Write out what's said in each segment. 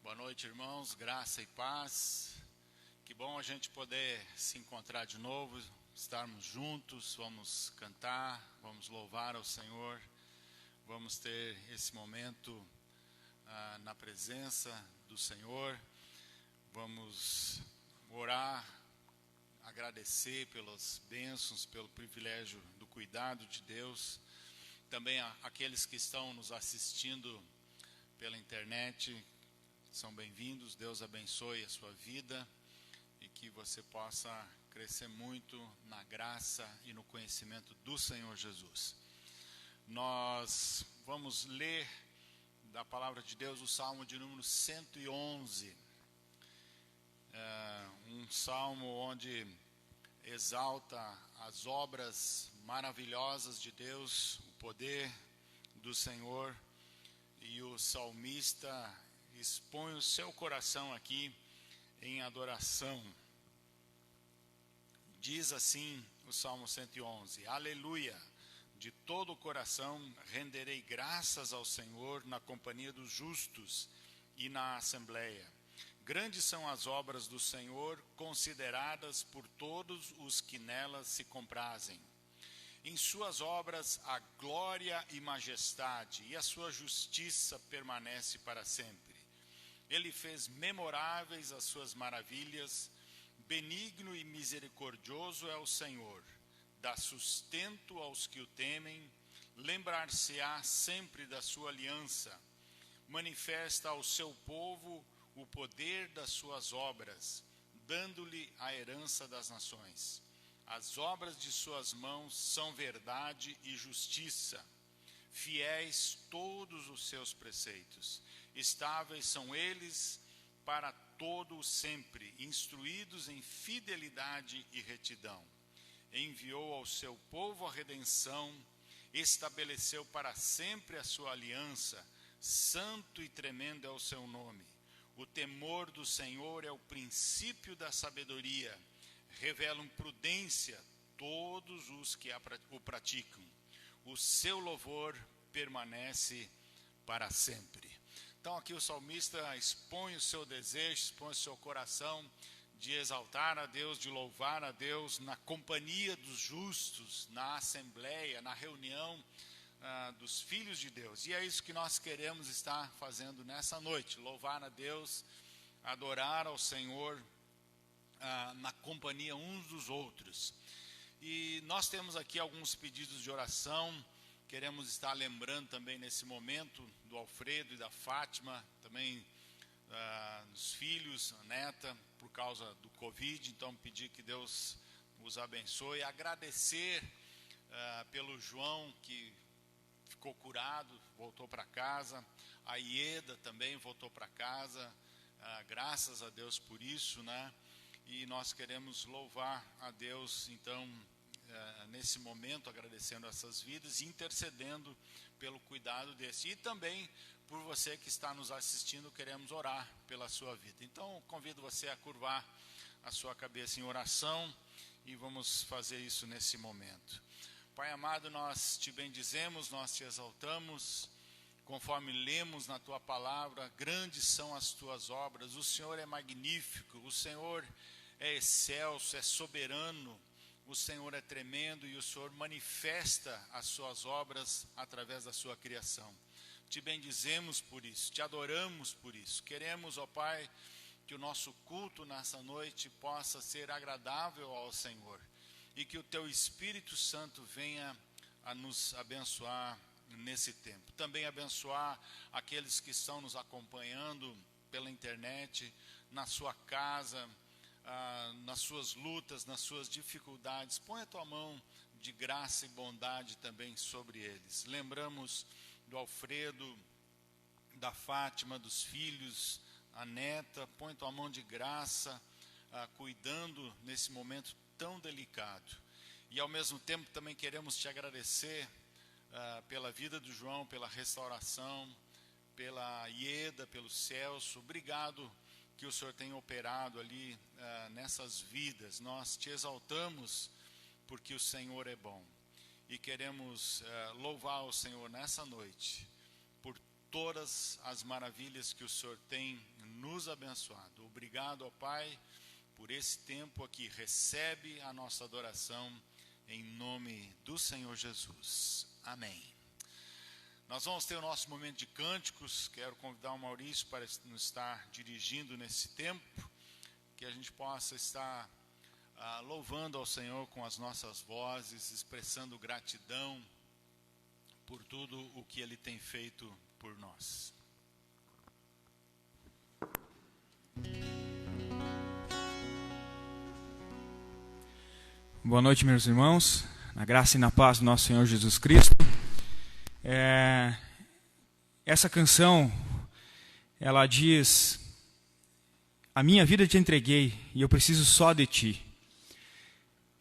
Boa noite, irmãos, graça e paz. Que bom a gente poder se encontrar de novo, estarmos juntos, vamos cantar, vamos louvar ao Senhor, vamos ter esse momento na presença do Senhor, vamos orar, agradecer pelas bênçãos, pelo privilégio do cuidado de Deus. Também aqueles que estão nos assistindo pela internet, são bem-vindos. Deus abençoe a sua vida e que você possa crescer muito na graça e no conhecimento do Senhor Jesus. Nós vamos ler da palavra de Deus o Salmo de número 111. Um salmo onde exalta as obras maravilhosas de Deus, o poder do Senhor, e o salmista expõe o seu coração aqui em adoração. Diz assim o Salmo 111: Aleluia! De todo o coração renderei graças ao Senhor na companhia dos justos e na assembleia. Grandes são as obras do Senhor, consideradas por todos os que nelas se comprazem. Em suas obras há glória e majestade, e a sua justiça permanece para sempre. Ele fez memoráveis as suas maravilhas. Benigno e misericordioso é o Senhor. Dá sustento aos que o temem. Lembrar-se-á sempre da sua aliança. Manifesta ao seu povo o poder das suas obras, dando-lhe a herança das nações. As obras de suas mãos são verdade e justiça. Fiéis todos os seus preceitos. Estáveis são eles para todo o sempre, instruídos em fidelidade e retidão. Enviou ao seu povo a redenção, estabeleceu para sempre a sua aliança, santo e tremendo é o seu nome. O temor do Senhor é o princípio da sabedoria, revelam prudência todos os que o praticam. O seu louvor permanece para sempre. Então aqui o salmista expõe o seu desejo, expõe o seu coração de exaltar a Deus, de louvar a Deus na companhia dos justos, na assembleia, na reunião dos filhos de Deus. E é isso que nós queremos estar fazendo nessa noite, louvar a Deus, adorar ao Senhor na companhia uns dos outros. E nós temos aqui alguns pedidos de oração. Queremos estar lembrando também nesse momento do Alfredo e da Fátima, também dos filhos, a neta, por causa do Covid. Então pedir que Deus os abençoe. Agradecer pelo João, que ficou curado, voltou para casa. A Ieda também voltou para casa. Graças a Deus por isso, né? E nós queremos louvar a Deus, então, nesse momento, agradecendo essas vidas e intercedendo pelo cuidado desse. E também por você que está nos assistindo, queremos orar pela sua vida. Então, convido você a curvar a sua cabeça em oração e vamos fazer isso nesse momento. Pai amado, nós te bendizemos, nós te exaltamos, conforme lemos na tua palavra, grandes são as tuas obras, o Senhor é magnífico, o Senhor é excelso, é soberano, o Senhor é tremendo e o Senhor manifesta as suas obras através da sua criação. Te bendizemos por isso, te adoramos por isso. Queremos, ó Pai, que o nosso culto nessa noite possa ser agradável ao Senhor e que o teu Espírito Santo venha a nos abençoar nesse tempo. Também abençoar aqueles que estão nos acompanhando pela internet, na sua casa, nas suas lutas, nas suas dificuldades. Põe a tua mão de graça e bondade também sobre eles. Lembramos do Alfredo, da Fátima, dos filhos, a neta. Põe tua mão de graça, cuidando nesse momento tão delicado. E ao mesmo tempo também queremos te agradecer pela vida do João, pela restauração, pela Ieda, pelo Celso. Obrigado que o Senhor tem operado ali nessas vidas. Nós te exaltamos porque o Senhor é bom. E queremos louvar o Senhor nessa noite por todas as maravilhas que o Senhor tem nos abençoado. Obrigado, ó Pai, por esse tempo aqui. Recebe a nossa adoração em nome do Senhor Jesus. Amém. Nós vamos ter o nosso momento de cânticos. Quero convidar o Maurício para nos estar dirigindo nesse tempo, que a gente possa estar louvando ao Senhor com as nossas vozes, expressando gratidão por tudo o que Ele tem feito por nós. Boa noite, meus irmãos, na graça e na paz do nosso Senhor Jesus Cristo. Essa canção, ela diz: a minha vida te entreguei e eu preciso só de ti.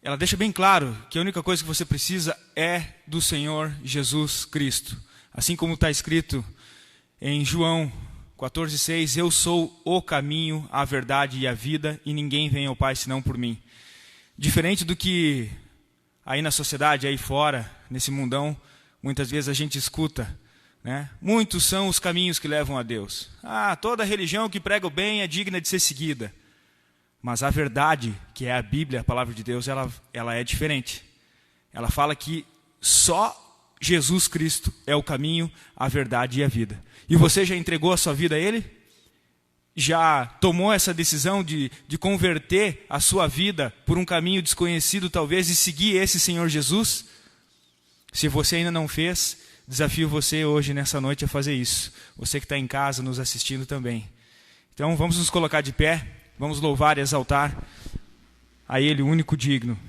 Ela deixa bem claro que a única coisa que você precisa é do Senhor Jesus Cristo. Assim como está escrito em João 14,6, eu sou o caminho, a verdade e a vida, e ninguém vem ao Pai senão por mim. Diferente do que aí na sociedade, aí fora, nesse mundão, muitas vezes a gente escuta, né? Muitos são os caminhos que levam a Deus. Toda religião que prega o bem é digna de ser seguida. Mas a verdade, que é a Bíblia, a palavra de Deus, ela é diferente. Ela fala que só Jesus Cristo é o caminho, a verdade e a vida. E você já entregou a sua vida a Ele? Já tomou essa decisão de converter a sua vida por um caminho desconhecido talvez e seguir esse Senhor Jesus? Se você ainda não fez, desafio você hoje, nessa noite, a fazer isso. Você que está em casa nos assistindo também. Então vamos nos colocar de pé. Vamos louvar e exaltar a Ele, o único digno.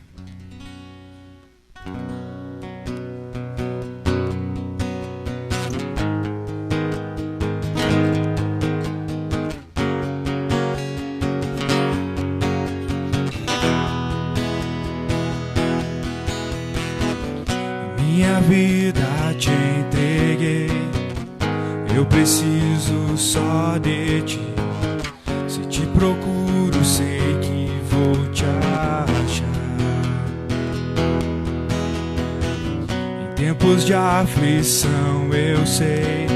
Minha vida te entreguei, eu preciso só de ti. Se te procuro, sei que vou te achar. Em tempos de aflição, eu sei,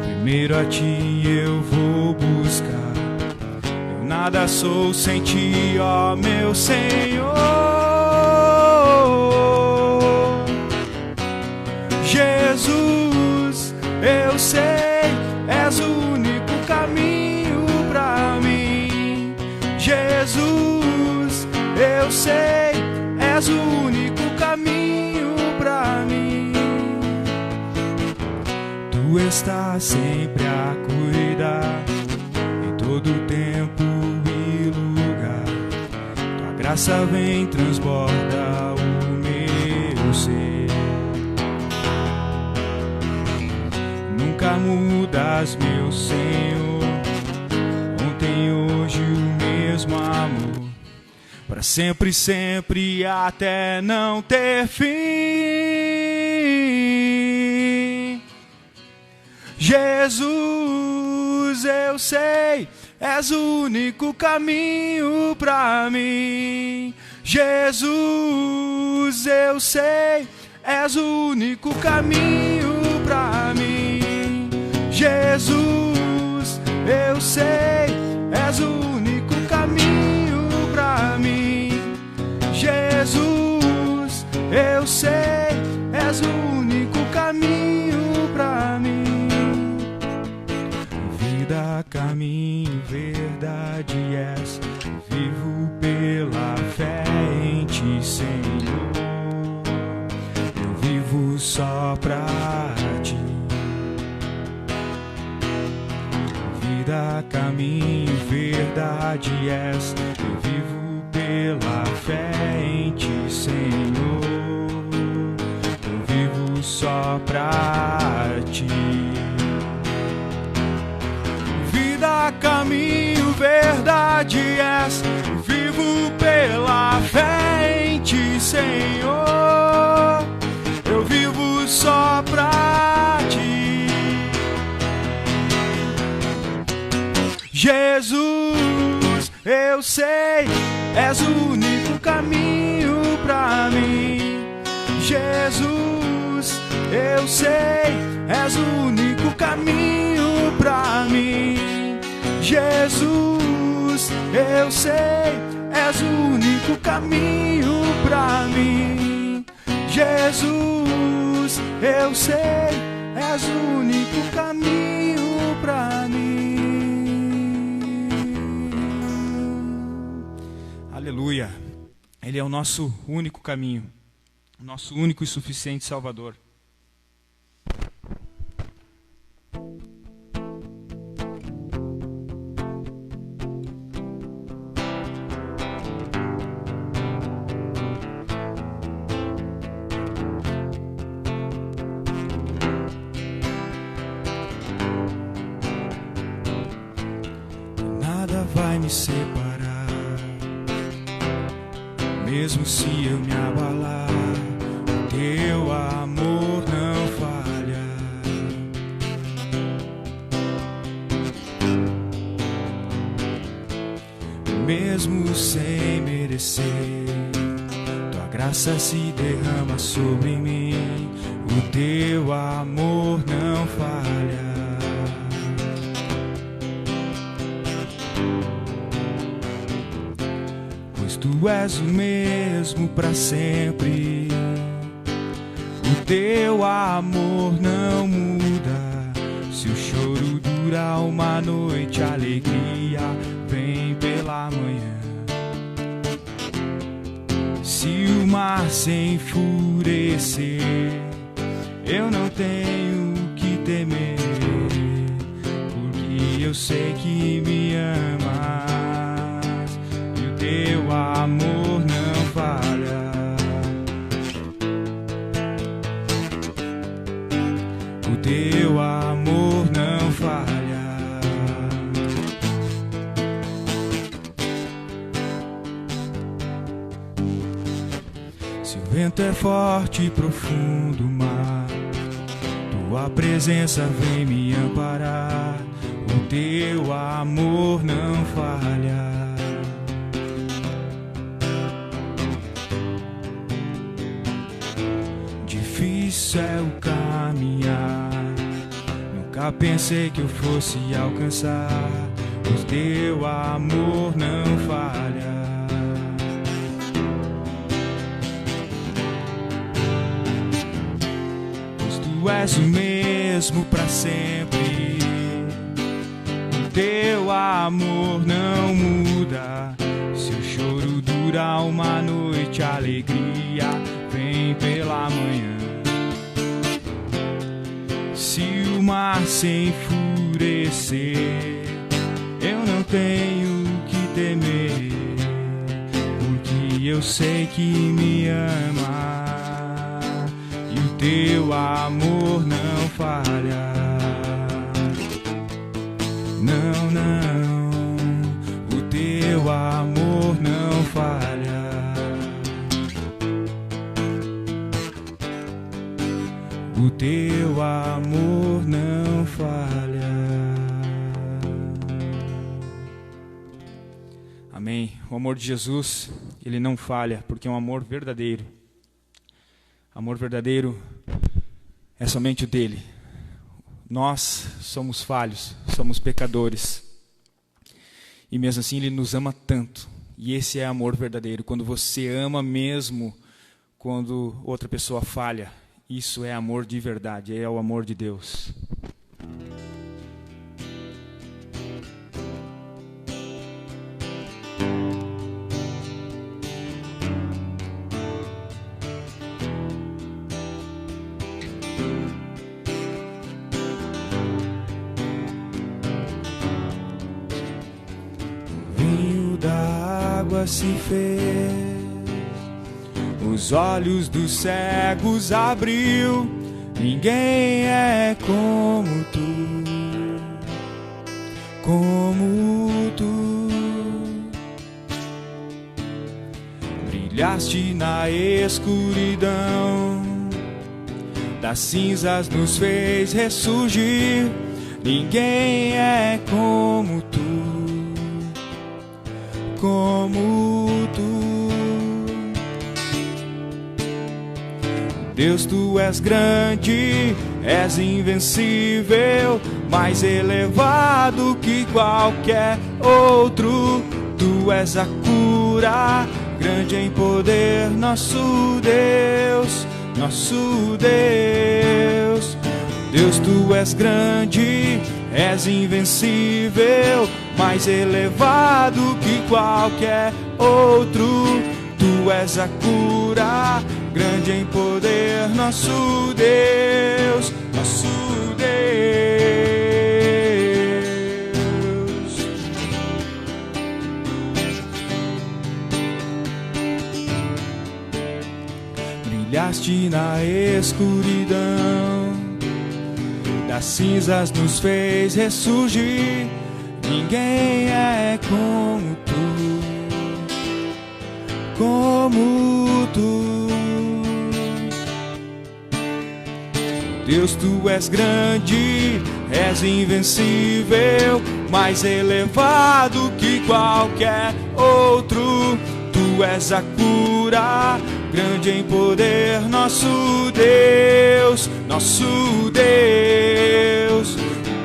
primeiro a ti eu vou buscar. Eu nada sou sem ti, ó meu Senhor. Jesus, eu sei, és o único caminho pra mim. Jesus, eu sei, és o único caminho pra mim. Tu estás sempre a cuidar, em todo tempo e lugar. Tua graça vem, transborda o meu ser. Nunca mudas, meu Senhor, ontem, hoje o mesmo amor, para sempre, sempre, até não ter fim. Jesus, eu sei, és o único caminho pra mim. Jesus, eu sei, és o único caminho pra mim. Jesus, eu sei, és o único caminho pra mim. Jesus, eu sei, és o único caminho pra mim. Vida, caminho, verdade és, vivo pela fé em ti, Senhor. Eu vivo só pra ti. Vida, caminho, verdade és, eu vivo pela fé em ti, Senhor. Eu vivo só pra ti. Vida, caminho, verdade és, vivo pela fé em ti, Senhor. Eu vivo só pra ti. Jesus, eu sei, és o único caminho pra mim. Jesus, eu sei, és o único caminho eu sei, és o único caminho pra mim. Jesus, eu sei, és o único caminho pra mim. Aleluia. Ele é o nosso único caminho, o nosso único e suficiente Salvador. Nada vai me separar, mesmo se eu me abalar, teu amor não falha. Mesmo sem merecer, tua graça se derrama sobre mim, o teu amor não falha. Tu és o mesmo para sempre, o teu amor não muda. Se o choro dura uma noite, a alegria vem pela manhã. Se o mar se enfurecer, eu não tenho que temer, porque eu sei que me amas. Teu amor não falha, o teu amor não falha. Se o vento é forte e profundo o mar, tua presença vem me amparar, o teu amor não falha. Difícil é o caminhar, nunca pensei que eu fosse alcançar, o teu amor não falha. Pois tu és o mesmo para sempre, o teu amor não muda. Se o choro dura uma noite, a alegria vem pela manhã. Se o mar se enfurecer, eu não tenho que temer, porque eu sei que me ama e o teu amor não falha. Não, não, o teu amor não falha. O teu amor não falha. Amém. O amor de Jesus, ele não falha, porque é um amor verdadeiro. Amor verdadeiro é somente o dele. Nós somos falhos, somos pecadores. E mesmo assim ele nos ama tanto. E esse é amor verdadeiro. Quando você ama mesmo quando outra pessoa falha. Isso é amor de verdade, é o amor de Deus. O vinho da água se fez, os olhos dos cegos abriu. Ninguém é como tu, como tu. Brilhaste na escuridão, das cinzas nos fez ressurgir. Ninguém é como tu, como tu. Deus, tu és grande, és invencível, mais elevado que qualquer outro. Tu és a cura, grande em poder, nosso Deus, nosso Deus. Deus, tu és grande, és invencível, mais elevado que qualquer outro. Tu és a cura, grande em poder, nosso Deus, nosso Deus. Brilhaste na escuridão, das cinzas nos fez ressurgir. Ninguém é como tu, como tu. Deus, tu és grande, és invencível, mais elevado que qualquer outro. Tu és a cura, grande em poder, nosso Deus, nosso Deus.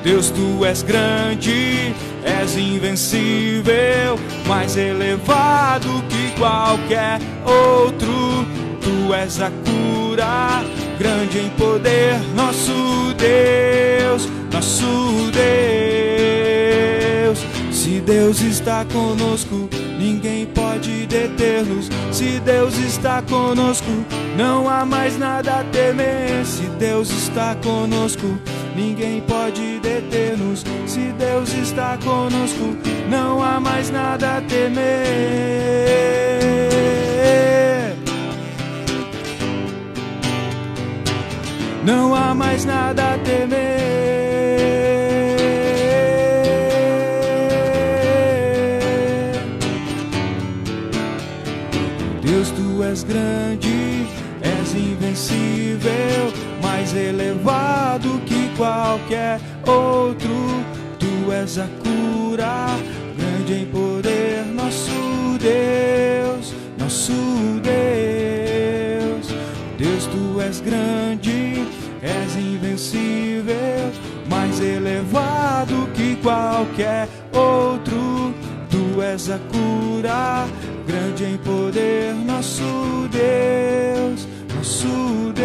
Deus, tu és grande, és invencível, mais elevado que qualquer outro. Tu és a cura, grande em poder, nosso Deus, nosso Deus. Se Deus está conosco, ninguém pode deter-nos. Se Deus está conosco, não há mais nada a temer. Se Deus está conosco, ninguém pode deter-nos. Se Deus está conosco, não há mais nada a temer. Não há mais nada a temer. Deus, tu és grande, és invencível, mais elevado que qualquer outro. Tu és a cura, grande em poder, nosso Deus, nosso Deus. Deus, tu és grande, és invencível, mais elevado que qualquer outro. Tu és a cura, grande em poder, nosso Deus, nosso Deus.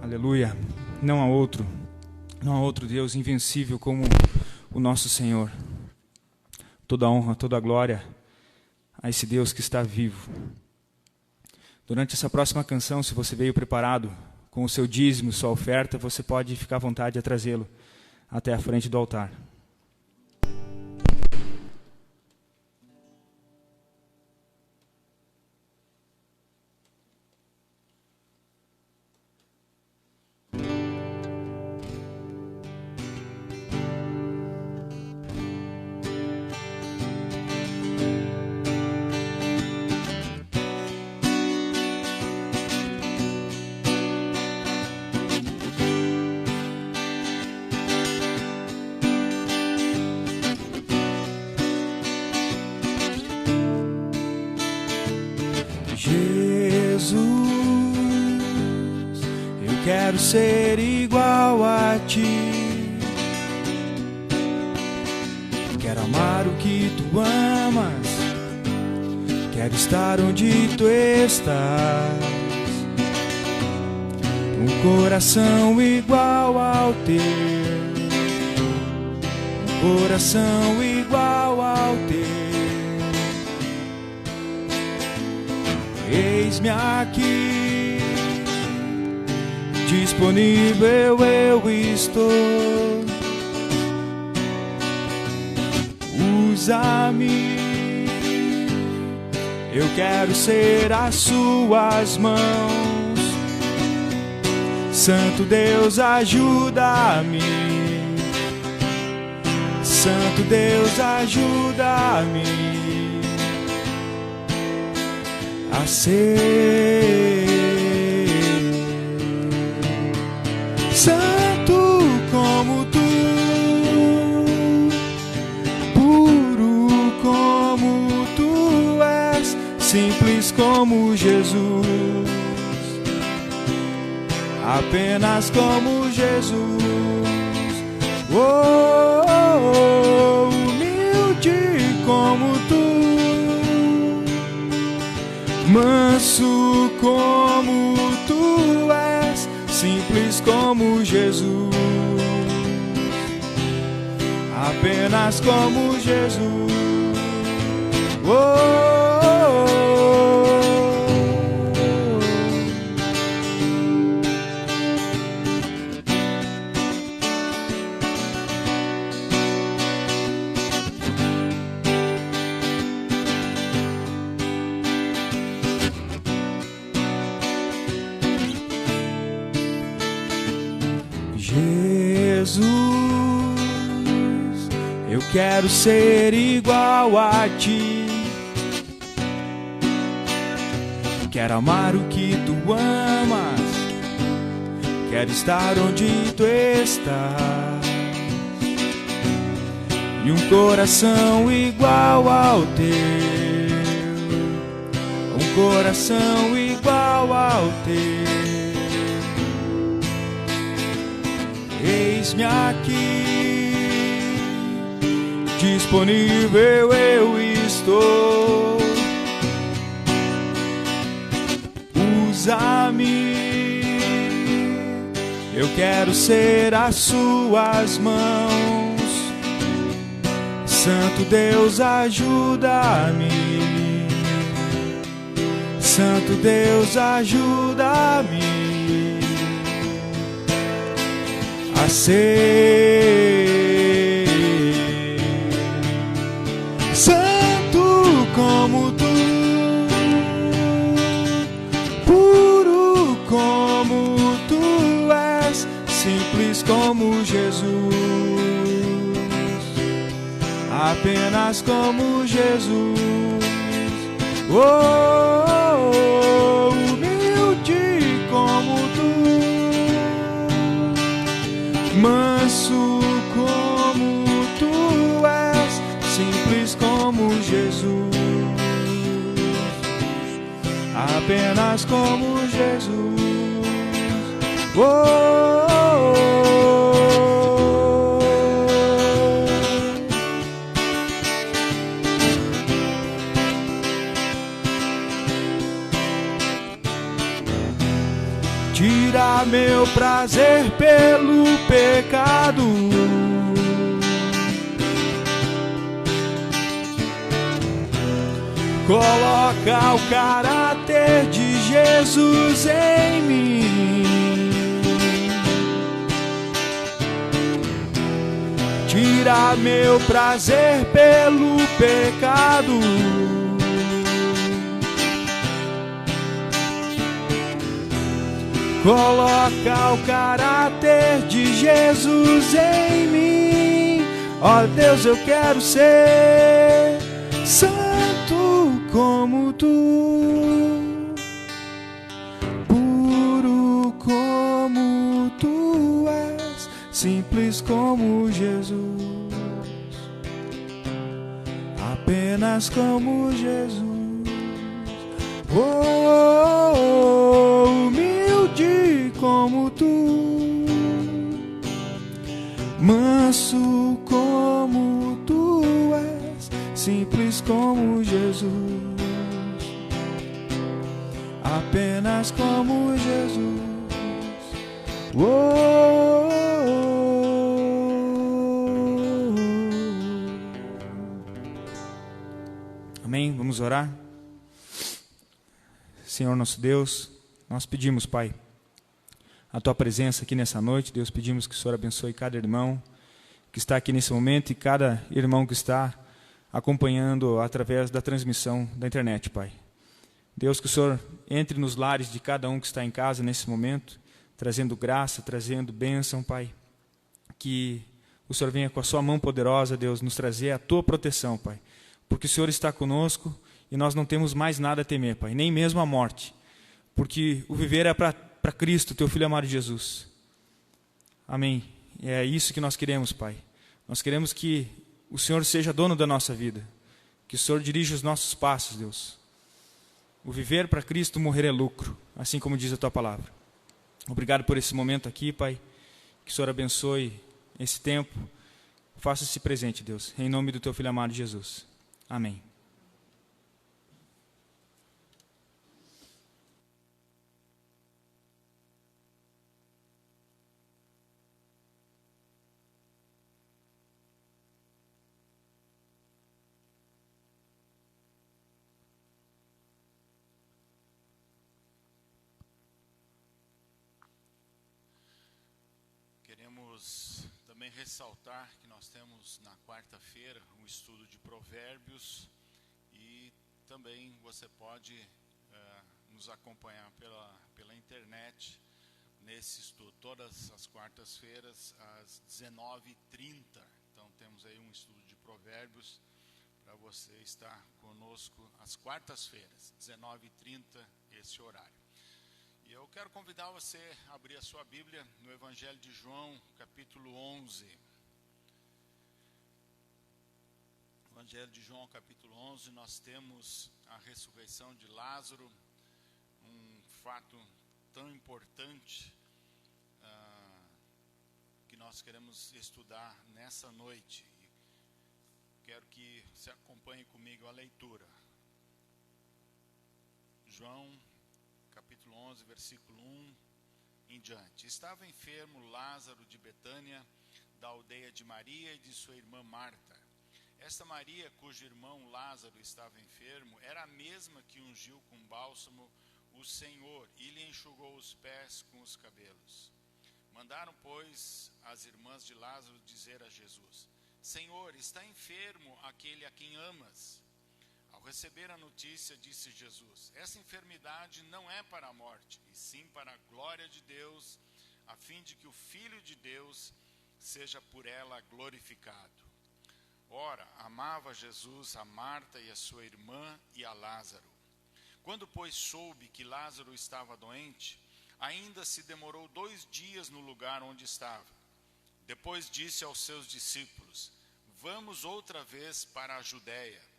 Aleluia. Não há outro Deus invencível como o nosso Senhor. Toda a honra, toda a glória a esse Deus que está vivo. Durante essa próxima canção, se você veio preparado com o seu dízimo, sua oferta, você pode ficar à vontade a trazê-lo até a frente do altar. Jesus, eu quero ser igual a ti. Quero amar o que tu amas, quero estar onde tu estás. Um coração igual ao teu, um coração igual ao teu. Eis-me aqui, disponível eu estou. Usa-me, eu quero ser as suas mãos. Santo Deus, ajuda-me. Santo Deus, ajuda-me a ser santo como tu, puro como tu és, simples como Jesus. apenas como Jesus. Oh, humilde como tu, manso como tu és, simples como Jesus, apenas como Jesus. Oh, Jesus, eu quero ser igual a ti. Quero amar o que tu amas, quero estar onde tu estás, e um coração igual ao teu, um coração igual ao teu. Eis-me aqui, disponível eu estou. Usa-me, eu quero ser as suas mãos. Santo Deus, ajuda-me. Santo Deus, ajuda-me a ser santo como tu, puro como tu és, simples como Jesus, apenas como Jesus. Oh, humilde como tu, manso como tu és, simples como Jesus, apenas como Jesus. Oh, tira meu prazer pelo pecado, coloca o caráter de Jesus em mim. Tira meu prazer pelo pecado, coloca o caráter de Jesus em mim. Ó Deus, eu quero ser santo como tu, puro como tu és, simples como Jesus, apenas como Jesus. Oh, humilde como tu, manso como tu és, simples como Jesus, apenas como Jesus. Oh, amém. Vamos orar. Senhor nosso Deus, nós pedimos, Pai, a Tua presença aqui nessa noite. Deus, pedimos que o Senhor abençoe cada irmão que está aqui nesse momento e cada irmão que está acompanhando através da transmissão da internet, Pai. Deus, que o Senhor entre nos lares de cada um que está em casa nesse momento, trazendo graça, trazendo bênção, Pai. Que o Senhor venha com a Sua mão poderosa, Deus, nos trazer a Tua proteção, Pai. Porque o Senhor está conosco e nós não temos mais nada a temer, Pai, nem mesmo a morte. Porque o viver é para Cristo, Teu Filho amado Jesus. Amém. E é isso que nós queremos, Pai. Nós queremos que o Senhor seja dono da nossa vida. Que o Senhor dirija os nossos passos, Deus. O viver para Cristo, morrer é lucro. Assim como diz a Tua palavra. Obrigado por esse momento aqui, Pai. Que o Senhor abençoe esse tempo. Faça-se presente, Deus, em nome do Teu Filho amado Jesus. Amém. Queremos também ressaltar que nós temos na quarta-feira um estudo de Provérbios e também você pode nos acompanhar pela internet nesse estudo, todas as quartas-feiras às 19h30. Então temos aí um estudo de Provérbios para você estar conosco às quartas-feiras, 19h30, esse horário. E eu quero convidar você a abrir a sua Bíblia no Evangelho de João, capítulo 11. No Evangelho de João, capítulo 11, nós temos a ressurreição de Lázaro, um fato tão importante que nós queremos estudar nessa noite. Quero que você acompanhe comigo a leitura. João capítulo 11, versículo 1 em diante. Estava enfermo Lázaro de Betânia, da aldeia de Maria e de sua irmã Marta. Esta Maria, cujo irmão Lázaro estava enfermo, era a mesma que ungiu com bálsamo o Senhor e lhe enxugou os pés com os cabelos. Mandaram, pois, as irmãs de Lázaro dizer a Jesus: Senhor, está enfermo aquele a quem amas. Ao receber a notícia, disse Jesus: essa enfermidade não é para a morte, e sim para a glória de Deus, a fim de que o Filho de Deus seja por ela glorificado. Ora, amava Jesus a Marta e a sua irmã e a Lázaro. Quando, pois, soube que Lázaro estava doente, ainda se demorou 2 dias no lugar onde estava. Depois disse aos seus discípulos: vamos outra vez para a Judéia.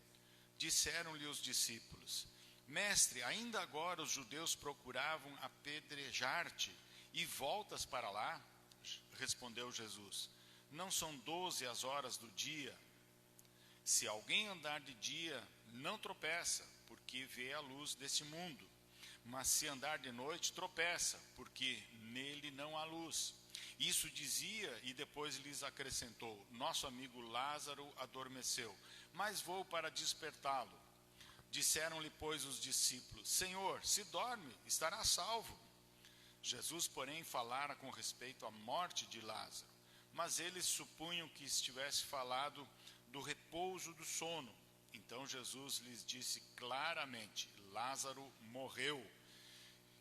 Disseram-lhe os discípulos: Mestre, ainda agora os judeus procuravam apedrejar-te e voltas para lá? Respondeu Jesus: não são 12 as horas do dia? Se alguém andar de dia, não tropeça, porque vê a luz deste mundo. Mas se andar de noite, tropeça, porque nele não há luz. Isso dizia e depois lhes acrescentou: nosso amigo Lázaro adormeceu, mas vou para despertá-lo. Disseram-lhe, pois, os discípulos: Senhor, se dorme, estará salvo. Jesus, porém, falara com respeito à morte de Lázaro, mas eles supunham que estivesse falado do repouso do sono. Então Jesus lhes disse claramente: Lázaro morreu,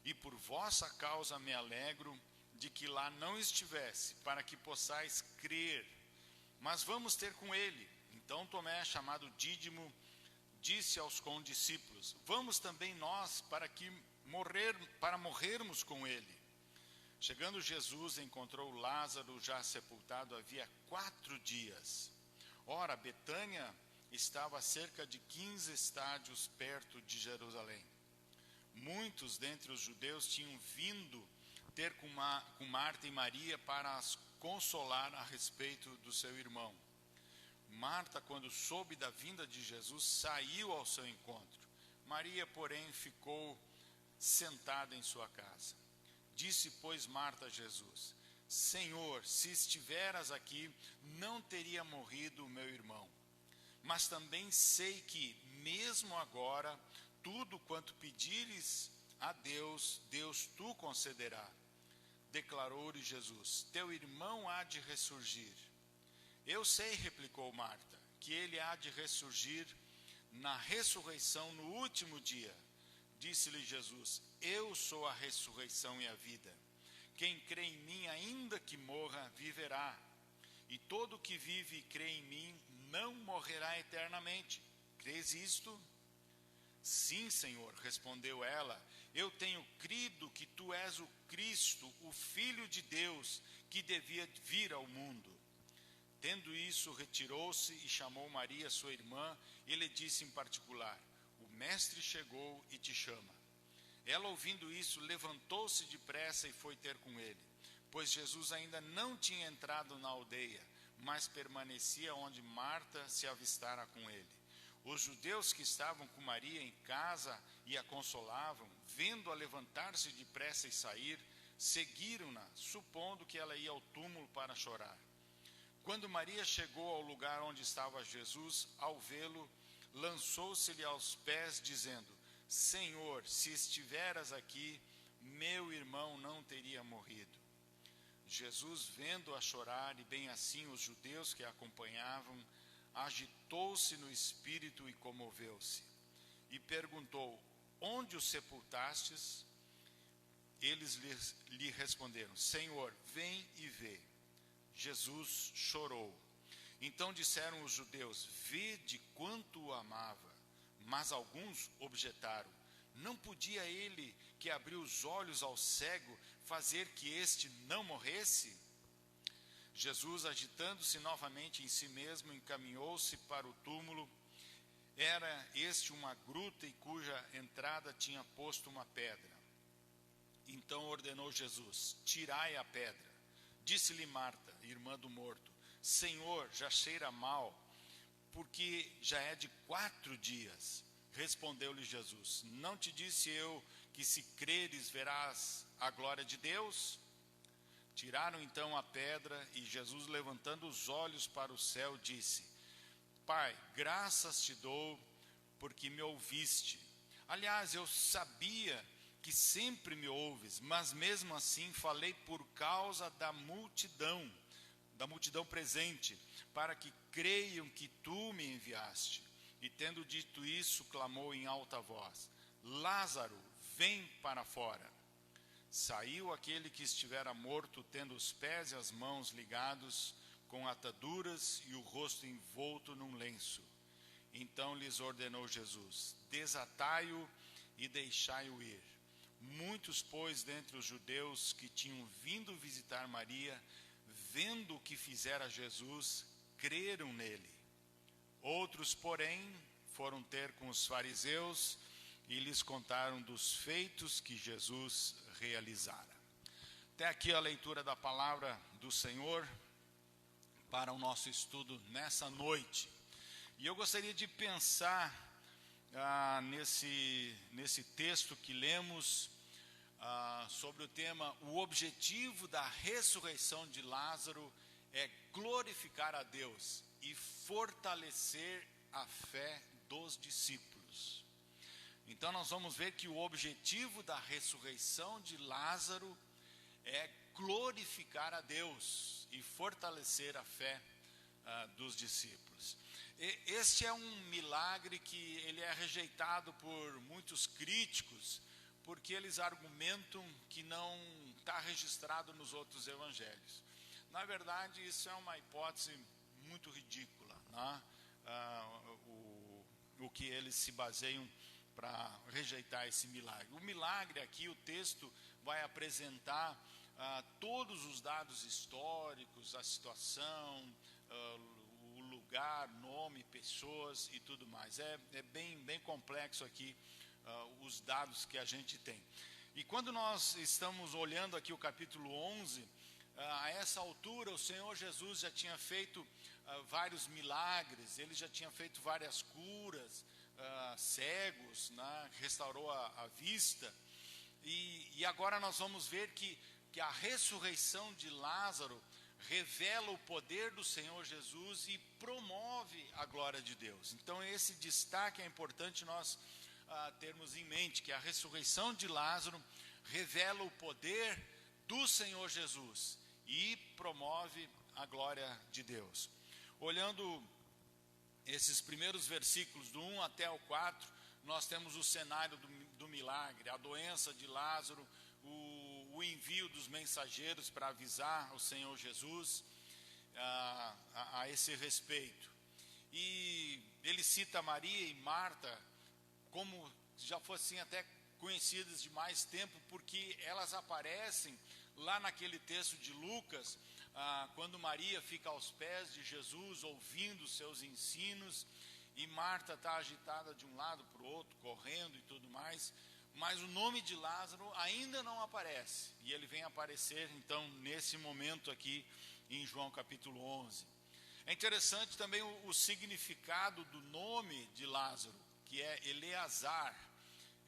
e por vossa causa me alegro de que lá não estivesse, para que possais crer. Mas vamos ter com ele. Então Tomé, chamado Dídimo, disse aos condiscípulos: vamos também nós para morrermos com ele. Chegando Jesus, encontrou Lázaro já sepultado havia 4 dias. Ora, Betânia estava a cerca de 15 estádios perto de Jerusalém. Muitos dentre os judeus tinham vindo ter com Marta e Maria para as consolar a respeito do seu irmão. Marta, quando soube da vinda de Jesus, saiu ao seu encontro. Maria, porém, ficou sentada em sua casa. Disse, pois, Marta a Jesus: Senhor, se estiveras aqui, não teria morrido o meu irmão. Mas também sei que, mesmo agora, tudo quanto pedires a Deus, Deus tu concederá. Declarou-lhe Jesus: teu irmão há de ressurgir. Eu sei, replicou Marta, que ele há de ressurgir na ressurreição no último dia. Disse-lhe Jesus: eu sou a ressurreição e a vida. Quem crê em mim, ainda que morra, viverá. E todo que vive e crê em mim não morrerá eternamente. Crês isto? Sim, Senhor, respondeu ela. Eu tenho crido que tu és o Cristo, o Filho de Deus, que devia vir ao mundo. Tendo isso, retirou-se e chamou Maria, sua irmã, e lhe disse em particular: o Mestre chegou e te chama. Ela, ouvindo isso, levantou-se depressa e foi ter com ele, pois Jesus ainda não tinha entrado na aldeia, mas permanecia onde Marta se avistara com ele. Os judeus que estavam com Maria em casa e a consolavam, vendo-a levantar-se depressa e sair, seguiram-na, supondo que ela ia ao túmulo para chorar. Quando Maria chegou ao lugar onde estava Jesus, ao vê-lo, lançou-se-lhe aos pés, dizendo: Senhor, se estiveras aqui, meu irmão não teria morrido. Jesus, vendo-a chorar, e bem assim os judeus que a acompanhavam, agitou-se no espírito e comoveu-se. E perguntou: Onde o sepultastes? Eles lhe responderam: Senhor, vem e vê. Jesus chorou. Então disseram os judeus: Vede quanto o amava. Mas alguns objetaram: Não podia ele, que abriu os olhos ao cego, fazer que este não morresse? Jesus, agitando-se novamente em si mesmo, encaminhou-se para o túmulo. Era este uma gruta e cuja entrada tinha posto uma pedra. Então ordenou Jesus: Tirai a pedra. Disse-lhe Marta, irmã do morto: Senhor, já cheira mal, porque já é de 4 dias. Respondeu-lhe Jesus: Não te disse eu que, se creres, verás a glória de Deus? Tiraram então a pedra, e Jesus, levantando os olhos para o céu, disse: Pai, graças te dou, porque me ouviste. Aliás, eu sabia que sempre me ouves, mas mesmo assim falei por causa da multidão presente, para que creiam que tu me enviaste. E tendo dito isso, clamou em alta voz: Lázaro, vem para fora. Saiu aquele que estivera morto, tendo os pés e as mãos ligados com ataduras e o rosto envolto num lenço. Então lhes ordenou Jesus: Desatai-o e deixai-o ir. Muitos, pois, dentre os judeus que tinham vindo visitar Maria, vendo o que fizera Jesus, creram nele. Outros, porém, foram ter com os fariseus e lhes contaram dos feitos que Jesus realizara. Até aqui a leitura da palavra do Senhor para o nosso estudo nessa noite. E eu gostaria de pensar nesse texto que lemos sobre o tema: o objetivo da ressurreição de Lázaro é glorificar a Deus e fortalecer a fé dos discípulos. Então nós vamos ver que o objetivo da ressurreição de Lázaro é glorificar a Deus e fortalecer a fé dos discípulos. Este é um milagre que ele é rejeitado por muitos críticos, porque eles argumentam que não está registrado nos outros evangelhos. Na verdade, isso é uma hipótese muito ridícula, né? O que eles se baseiam para rejeitar esse milagre. O milagre aqui, o texto vai apresentar todos os dados históricos, a situação, o lugar, nome, pessoas e tudo mais. É bem complexo aqui os dados que a gente tem. E quando nós estamos olhando aqui o capítulo 11, a essa altura o Senhor Jesus já tinha feito vários milagres, ele já tinha feito várias curas, cegos, né? Restaurou a vista, e agora nós vamos ver que a ressurreição de Lázaro revela o poder do Senhor Jesus e promove a glória de Deus. Então esse destaque é importante nós termos em mente, que a ressurreição de Lázaro revela o poder do Senhor Jesus e promove a glória de Deus. Olhando esses primeiros versículos do 1 até o 4, nós temos o cenário do milagre, a doença de Lázaro, o envio dos mensageiros para avisar o Senhor Jesus a esse respeito. E ele cita Maria e Marta como já fossem até conhecidas de mais tempo, porque elas aparecem lá naquele texto de Lucas, quando Maria fica aos pés de Jesus, ouvindo os seus ensinos, e Marta está agitada de um lado para o outro, correndo e tudo mais. mas o nome de Lázaro ainda não aparece. E ele vem aparecer, então, nesse momento aqui, em João capítulo 11. É interessante também o significado do nome de Lázaro, que é Eleazar.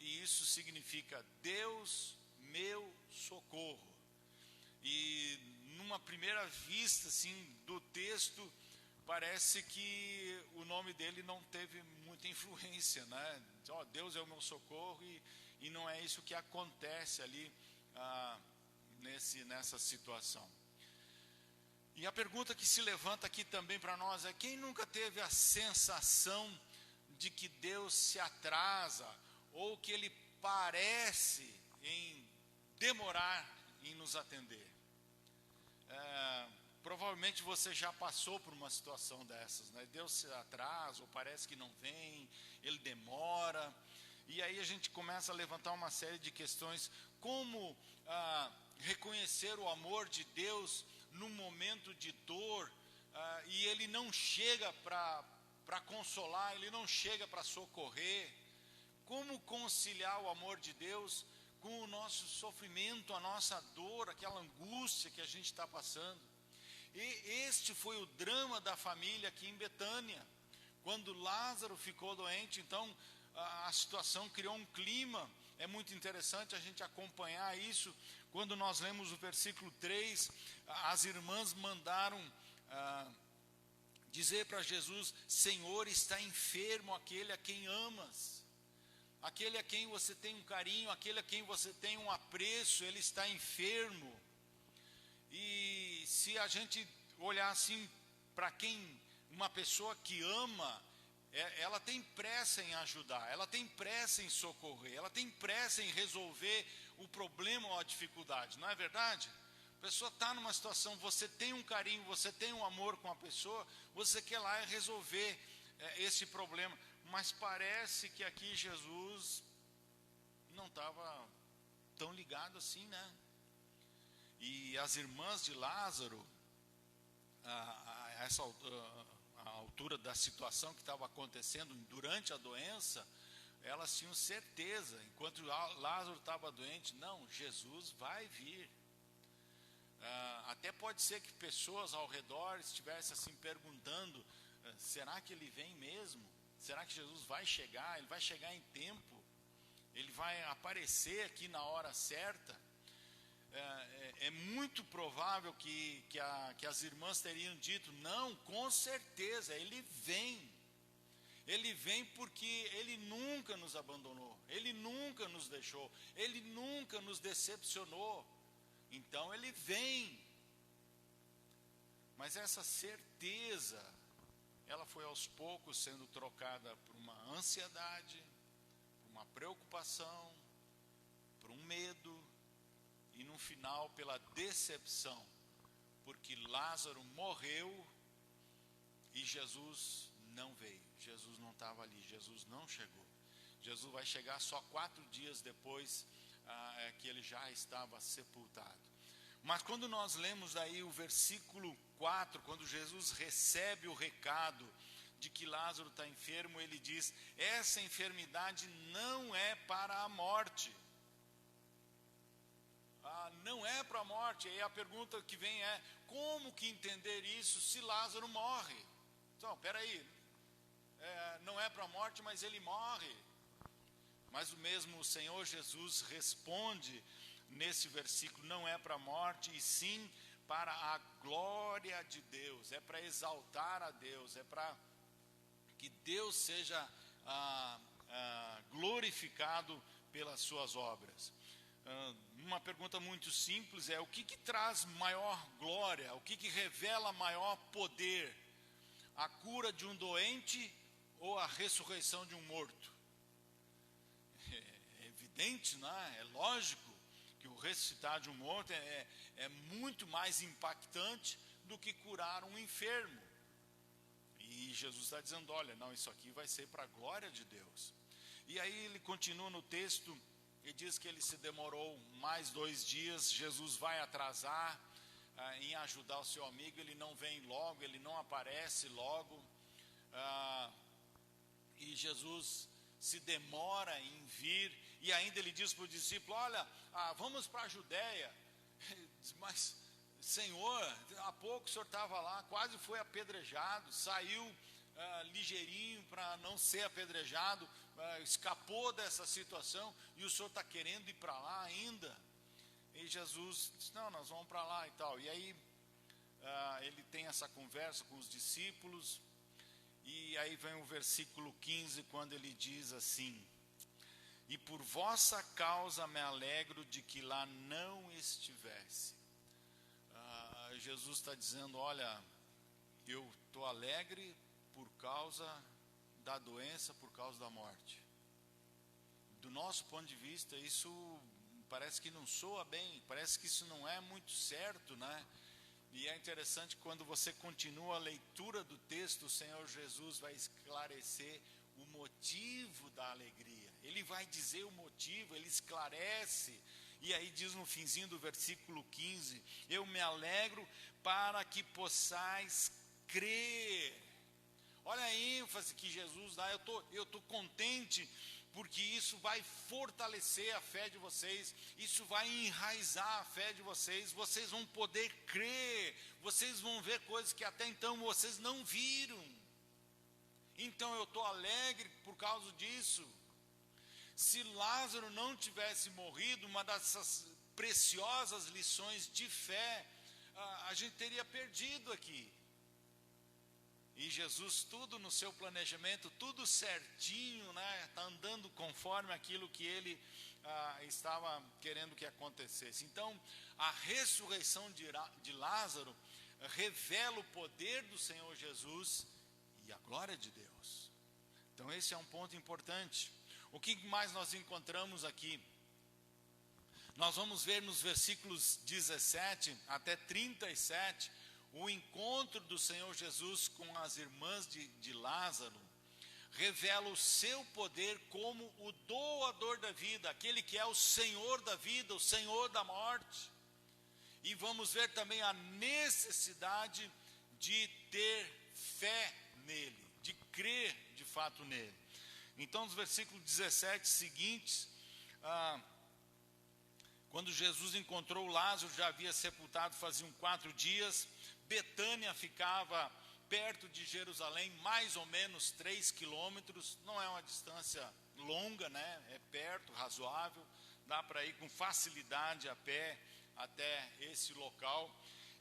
E isso significa Deus meu socorro. E numa primeira vista assim, do texto, parece que o nome dele não teve muita influência, né? Deus é o meu socorro, e não é isso que acontece ali nessa situação. E a pergunta que se levanta aqui também para nós é: quem nunca teve a sensação de que Deus se atrasa, ou que Ele parece em demorar em nos atender? Provavelmente você já passou por uma situação dessas, né? Deus se atrasa, ou parece que não vem, Ele demora, e aí a gente começa a levantar uma série de questões, como reconhecer o amor de Deus num momento de dor, e Ele não chega para consolar, Ele não chega para socorrer. Como conciliar o amor de Deus com o nosso sofrimento, a nossa dor, aquela angústia que a gente está passando? E este foi o drama da família aqui em Betânia. Quando Lázaro ficou doente, então a situação criou um clima. É muito interessante a gente acompanhar isso. Quando nós lemos o versículo 3, as irmãs mandaram dizer para Jesus: Senhor, está enfermo aquele a quem amas, aquele a quem você tem um carinho, aquele a quem você tem um apreço, ele está enfermo. E se a gente olhar assim para quem, uma pessoa que ama, ela tem pressa em ajudar, ela tem pressa em socorrer, ela tem pressa em resolver o problema ou a dificuldade, não é verdade? A pessoa está numa situação, você tem um carinho, você tem um amor com a pessoa, você quer lá resolver esse problema, mas parece que aqui Jesus não estava tão ligado assim, né? E as irmãs de Lázaro, a altura da situação que estava acontecendo durante a doença, elas tinham certeza, enquanto Lázaro estava doente, não, Jesus vai vir. Até pode ser que pessoas ao redor estivessem assim perguntando: será que ele vem mesmo? Será que Jesus vai chegar? Ele vai chegar em tempo? Ele vai aparecer aqui na hora certa? É muito provável que as irmãs teriam dito: não, com certeza, ele vem. Ele vem porque ele nunca nos abandonou, ele nunca nos deixou, ele nunca nos decepcionou. Então ele vem. Mas essa certeza, ela foi aos poucos sendo trocada por uma ansiedade, por uma preocupação, por um medo, e no final pela decepção, porque Lázaro morreu e Jesus não veio, Jesus não estava ali, Jesus não chegou. Jesus vai chegar só 4 dias depois que ele já estava sepultado. Mas quando nós lemos aí o versículo 4, quando Jesus recebe o recado de que Lázaro está enfermo, ele diz: essa enfermidade não é para a morte. Não é para a morte. E a pergunta que vem é: como que entender isso se Lázaro morre? Então, peraí, não é para a morte, mas ele morre. Mas o mesmo Senhor Jesus responde nesse versículo: não é para a morte, e sim para a glória de Deus, é para exaltar a Deus, é para que Deus seja glorificado pelas suas obras. Uma pergunta muito simples é: o que traz maior glória, o que revela maior poder? A cura de um doente ou a ressurreição de um morto? É evidente, né? É lógico que o ressuscitar de um morto é muito mais impactante do que curar um enfermo. E Jesus está dizendo: olha, não, isso aqui vai ser para a glória de Deus. E aí ele continua no texto e diz que ele se demorou mais 2 dias. Jesus vai atrasar em ajudar o seu amigo, ele não vem logo, ele não aparece logo, e Jesus se demora em vir, E ainda ele diz para o discípulo: olha, vamos para a Judéia. Ele diz: mas Senhor, há pouco o senhor estava lá, quase foi apedrejado, saiu ligeirinho para não ser apedrejado, escapou dessa situação, e o senhor está querendo ir para lá ainda? E Jesus disse: não, nós vamos para lá e tal. E aí ele tem essa conversa com os discípulos, e aí vem o versículo 15, quando ele diz assim: e por vossa causa me alegro de que lá não estivesse. Jesus está dizendo: olha, eu estou alegre por causa da doença, por causa da morte. Do nosso ponto de vista, isso parece que não soa bem, parece que isso não é muito certo, né? E é interessante, quando você continua a leitura do texto, o Senhor Jesus vai esclarecer o motivo da alegria. Ele vai dizer o motivo, ele esclarece. E aí diz no finzinho do versículo 15: eu me alegro para que possais crer. Olha a ênfase que Jesus dá. Eu estou contente porque isso vai fortalecer a fé de vocês, isso vai enraizar a fé de vocês, vocês vão poder crer, vocês vão ver coisas que até então vocês não viram. Então eu estou alegre por causa disso. Se Lázaro não tivesse morrido, uma dessas preciosas lições de fé, a gente teria perdido aqui. E Jesus, tudo no seu planejamento, tudo certinho, né? Está andando conforme aquilo que ele estava querendo que acontecesse. Então, a ressurreição de Lázaro revela o poder do Senhor Jesus e a glória de Deus. Então, esse é um ponto importante. O que mais nós encontramos aqui? Nós vamos ver nos versículos 17 até 37, o encontro do Senhor Jesus com as irmãs de Lázaro revela o seu poder como o doador da vida, aquele que é o Senhor da vida, o Senhor da morte. E vamos ver também a necessidade de ter fé nele, de crer de fato nele. Então, nos versículos 17 seguintes, quando Jesus encontrou Lázaro, já havia sepultado faziam 4 dias. Betânia ficava perto de Jerusalém, mais ou menos 3 quilômetros, não é uma distância longa, né? É perto, razoável, dá para ir com facilidade a pé até esse local.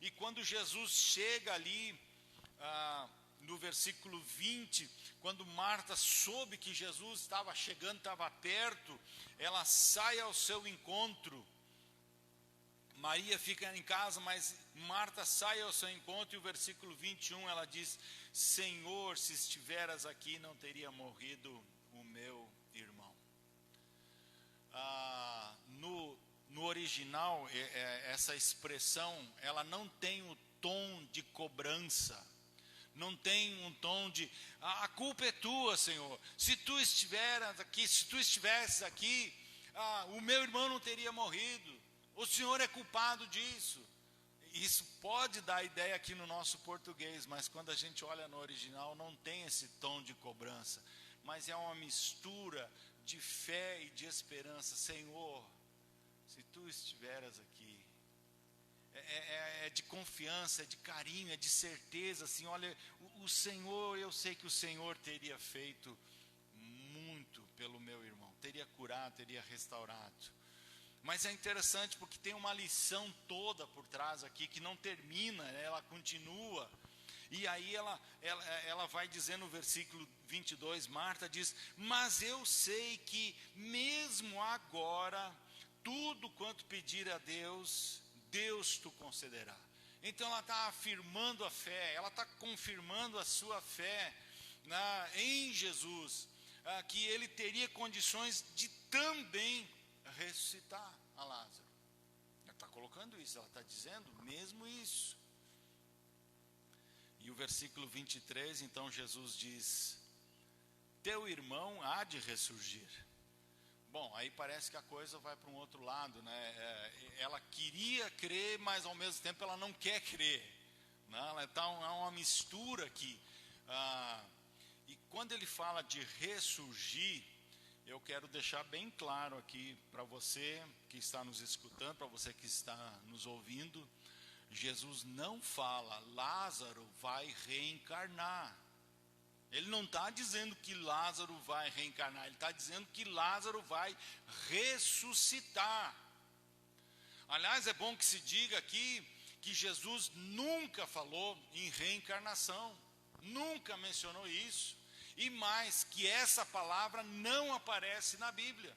E quando Jesus chega ali, no versículo 20, quando Marta soube que Jesus estava chegando, estava perto, ela sai ao seu encontro. Maria fica em casa, mas Marta sai ao seu encontro, e o versículo 21 ela diz: Senhor, se estiveras aqui, não teria morrido o meu irmão. No original, essa expressão, ela não tem o tom de cobrança, não tem um tom de, a culpa é tua, Senhor, se tu estivesses aqui, o meu irmão não teria morrido. O Senhor é culpado disso. Isso pode dar ideia aqui no nosso português, mas quando a gente olha no original, não tem esse tom de cobrança, mas é uma mistura de fé e de esperança. Senhor, se tu estiveras aqui, é de confiança, é de carinho, é de certeza, assim, olha, o Senhor, eu sei que o Senhor teria feito muito pelo meu irmão, teria curado, teria restaurado. Mas é interessante porque tem uma lição toda por trás aqui, que não termina, ela continua. E aí ela vai dizer no versículo 22, Marta diz: mas eu sei que mesmo agora, tudo quanto pedir a Deus, Deus te concederá. Então ela está afirmando a fé, ela está confirmando a sua fé em Jesus, que ele teria condições de também ressuscitar a Lázaro. Ela está colocando isso, ela está dizendo mesmo isso. E o versículo 23, então Jesus diz: teu irmão há de ressurgir. Bom, aí parece que a coisa vai para um outro lado, né? Ela queria crer, mas ao mesmo tempo ela não quer crer, né? Ela está uma mistura aqui. E quando ele fala de ressurgir, eu quero deixar bem claro aqui para você que está nos escutando, para você que está nos ouvindo, Jesus não fala, Lázaro vai reencarnar. Ele não está dizendo que Lázaro vai reencarnar, ele está dizendo que Lázaro vai ressuscitar. Aliás, é bom que se diga aqui que Jesus nunca falou em reencarnação, nunca mencionou isso. E mais, que essa palavra não aparece na Bíblia.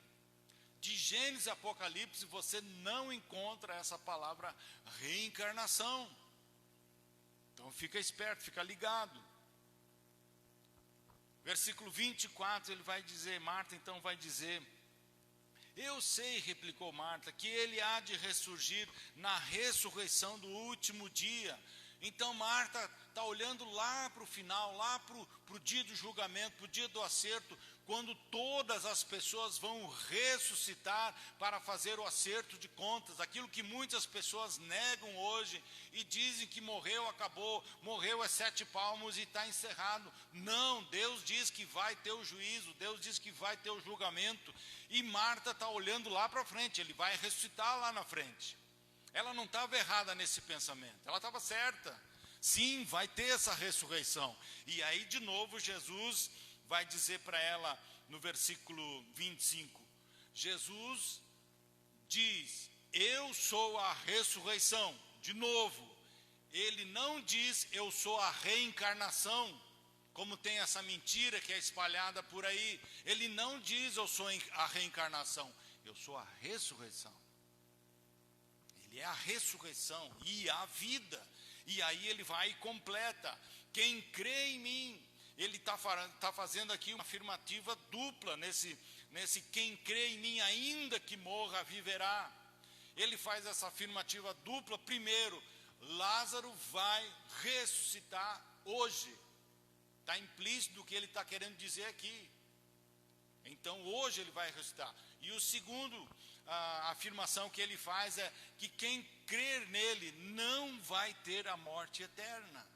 De Gênesis a Apocalipse você não encontra essa palavra reencarnação. Então fica esperto, fica ligado. Versículo 24, ele vai dizer, Marta então vai dizer: eu sei, replicou Marta, que ele há de ressurgir na ressurreição do último dia. Então Marta está olhando lá para o final, lá para o dia do julgamento, para o dia do acerto, quando todas as pessoas vão ressuscitar para fazer o acerto de contas, aquilo que muitas pessoas negam hoje e dizem que morreu, acabou, morreu é 7 palmos e está encerrado. Não, Deus diz que vai ter o juízo, Deus diz que vai ter o julgamento, e Marta está olhando lá para frente, ele vai ressuscitar lá na frente. Ela não estava errada nesse pensamento, ela estava certa. Sim, vai ter essa ressurreição. E aí de novo Jesus vai dizer para ela no versículo 25, Jesus diz, eu sou a ressurreição. De novo, ele não diz eu sou a reencarnação, como tem essa mentira que é espalhada por aí. Ele não diz eu sou a reencarnação, eu sou a ressurreição. Ele é a ressurreição e a vida. E aí ele vai e completa, quem crê em mim. Ele está fazendo aqui uma afirmativa dupla nesse quem crê em mim, ainda que morra, viverá. Ele faz essa afirmativa dupla. Primeiro, Lázaro vai ressuscitar hoje. Está implícito o que ele está querendo dizer aqui. Então hoje ele vai ressuscitar. E o segundo, a afirmação que ele faz é que quem crer nele não vai ter a morte eterna.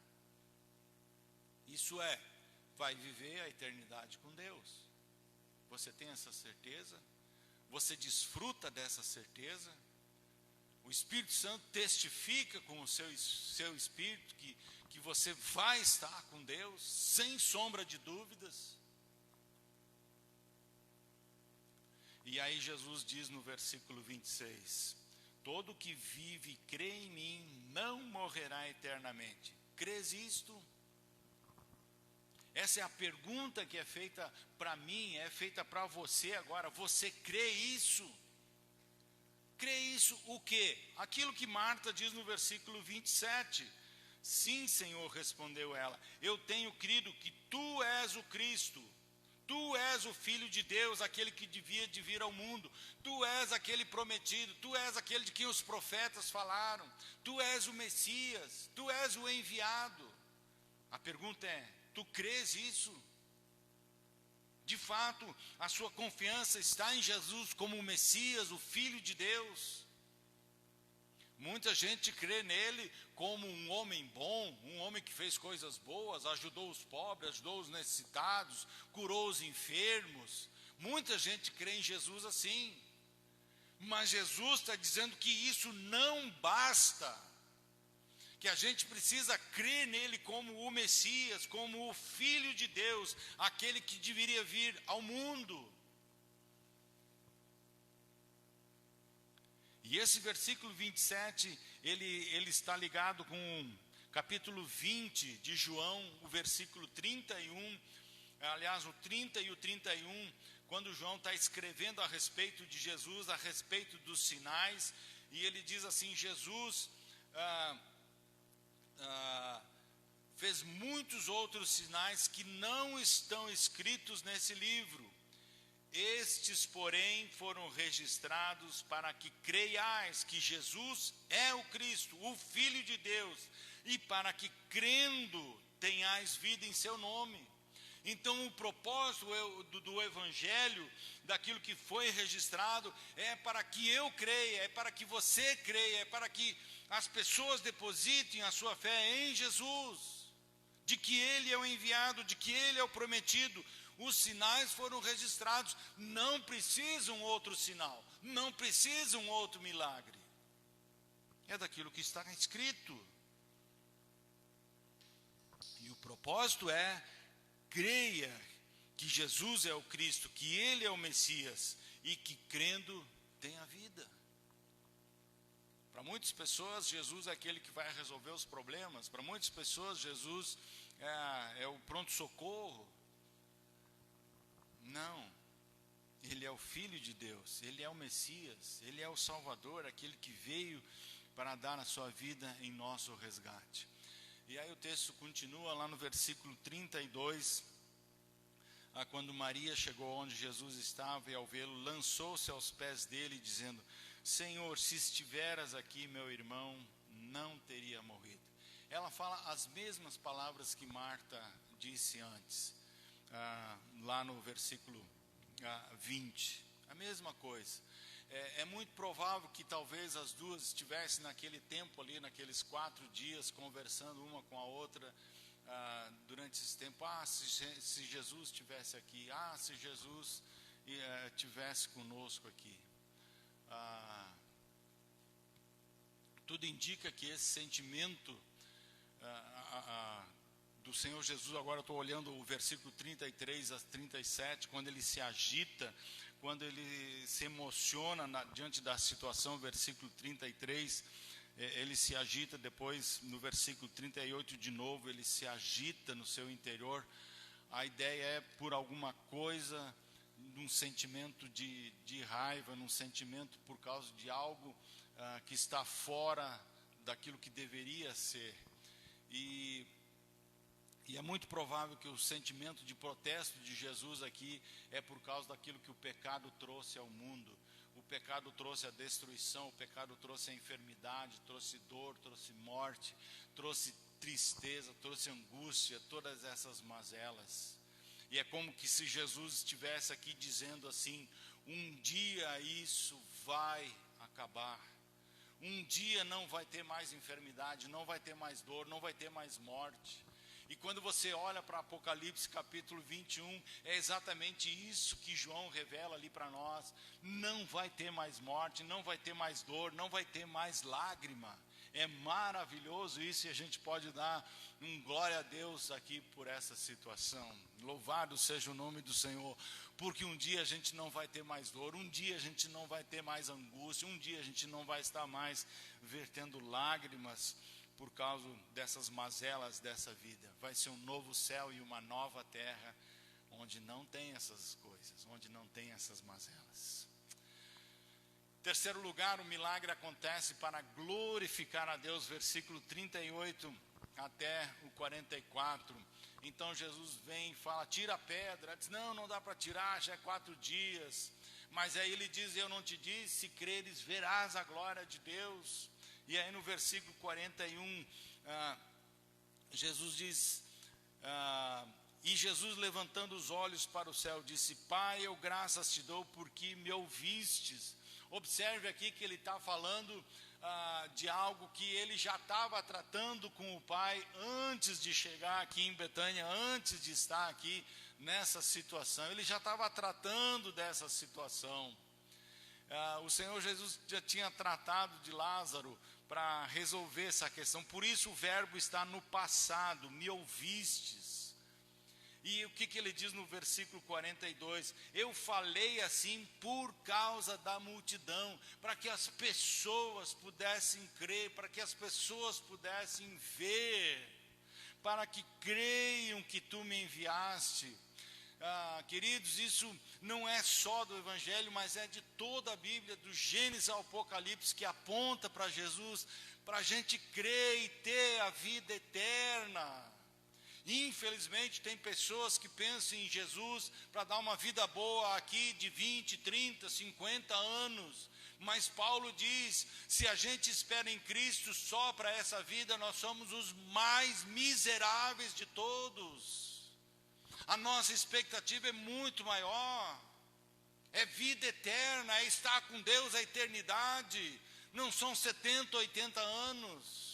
Isso é, vai viver a eternidade com Deus. Você tem essa certeza? Você desfruta dessa certeza? O Espírito Santo testifica com o seu espírito que você vai estar com Deus, sem sombra de dúvidas? E aí Jesus diz no versículo 26, todo que vive e crê em mim não morrerá eternamente. Crês isto? Essa é a pergunta que é feita para mim, é feita para você agora. Você crê isso? Crê isso o quê? Aquilo que Marta diz no versículo 27. Sim, Senhor, respondeu ela, eu tenho crido que tu és o Cristo. Tu és o Filho de Deus, aquele que devia de vir ao mundo. Tu és aquele prometido, tu és aquele de quem os profetas falaram. Tu és o Messias, tu és o enviado. A pergunta é, tu crês isso? De fato, a sua confiança está em Jesus como o Messias, o Filho de Deus? Muita gente crê nele como um homem bom, um homem que fez coisas boas, ajudou os pobres, ajudou os necessitados, curou os enfermos. Muita gente crê em Jesus assim. Mas Jesus está dizendo que isso não basta. Que a gente precisa crer nele como o Messias, como o Filho de Deus, aquele que deveria vir ao mundo. E esse versículo 27, ele está ligado com o capítulo 20 de João, o versículo 31, aliás, o 30 e o 31, quando João está escrevendo a respeito de Jesus, a respeito dos sinais, e ele diz assim, Jesus fez muitos outros sinais que não estão escritos nesse livro. Estes, porém, foram registrados para que creiais que Jesus é o Cristo, o Filho de Deus, e para que, crendo, tenhais vida em seu nome. Então, o propósito do Evangelho, daquilo que foi registrado, é para que eu creia, é para que você creia, é para que as pessoas depositem a sua fé em Jesus, de que Ele é o enviado, de que Ele é o prometido. Os sinais foram registrados. Não precisa um outro sinal. Não precisa um outro milagre. É daquilo que está escrito. E o propósito é: creia que Jesus é o Cristo, que Ele é o Messias, e que crendo tenha vida. Para muitas pessoas, Jesus é aquele que vai resolver os problemas. Para muitas pessoas, Jesus é o pronto-socorro. Não. Ele é o Filho de Deus, Ele é o Messias, Ele é o Salvador, aquele que veio para dar a sua vida em nosso resgate. E aí o texto continua lá no versículo 32, quando Maria chegou onde Jesus estava e ao vê-lo, lançou-se aos pés dele, dizendo: Senhor, se estiveras aqui, meu irmão não teria morrido. Ela fala as mesmas palavras que Marta disse antes, lá no versículo 20, a mesma coisa. É muito provável que talvez as duas estivessem naquele tempo ali, naqueles 4 dias, conversando uma com a outra, durante esse tempo. Se Jesus estivesse aqui, se Jesus estivesse conosco aqui. Tudo indica que esse sentimento do Senhor Jesus, agora estou olhando o versículo 33 a 37, quando ele se agita, quando ele se emociona diante da situação, versículo 33, ele se agita, depois no versículo 38 de novo, ele se agita no seu interior. A ideia é por alguma coisa, num sentimento de raiva, num sentimento por causa de algo que está fora daquilo que deveria ser. E é muito provável que o sentimento de protesto de Jesus aqui é por causa daquilo que o pecado trouxe ao mundo. O pecado trouxe a destruição, o pecado trouxe a enfermidade, trouxe dor, trouxe morte, trouxe tristeza, trouxe angústia, todas essas mazelas. E é como que se Jesus estivesse aqui dizendo assim: um dia isso vai acabar. Um dia não vai ter mais enfermidade, não vai ter mais dor, não vai ter mais morte. E quando você olha para Apocalipse capítulo 21, é exatamente isso que João revela ali para nós. Não vai ter mais morte, não vai ter mais dor, não vai ter mais lágrima. É maravilhoso isso, e a gente pode dar um glória a Deus aqui por essa situação. Louvado seja o nome do Senhor, porque um dia a gente não vai ter mais dor, um dia a gente não vai ter mais angústia, um dia a gente não vai estar mais vertendo lágrimas por causa dessas mazelas dessa vida. Vai ser um novo céu e uma nova terra, onde não tem essas coisas, onde não tem essas mazelas. Terceiro lugar, o milagre acontece para glorificar a Deus, versículo 38 até o 44. Então Jesus vem e fala: tira a pedra. Diz: não dá para tirar, já é 4 dias. Mas aí ele diz: eu não te disse, se creres verás a glória de Deus. E aí no versículo 41, Jesus diz, e Jesus levantando os olhos para o céu, disse: Pai, eu graças te dou porque me ouvistes. Observe aqui que ele está falando de algo que ele já estava tratando com o Pai antes de chegar aqui em Betânia, antes de estar aqui nessa situação. Ele já estava tratando dessa situação. O Senhor Jesus já tinha tratado de Lázaro para resolver essa questão. Por isso o verbo está no passado: me ouvistes. E o que ele diz no versículo 42? Eu falei assim por causa da multidão, para que as pessoas pudessem crer, para que as pessoas pudessem ver, para que creiam que tu me enviaste. Queridos, isso não é só do Evangelho, mas é de toda a Bíblia, do Gênesis ao Apocalipse, que aponta para Jesus, para a gente crer e ter a vida eterna. Infelizmente tem pessoas que pensam em Jesus para dar uma vida boa aqui de 20, 30, 50 anos. Mas Paulo diz, se a gente espera em Cristo só para essa vida, nós somos os mais miseráveis de todos. A nossa expectativa é muito maior. É vida eterna, é estar com Deus a eternidade. Não são 70, 80 anos.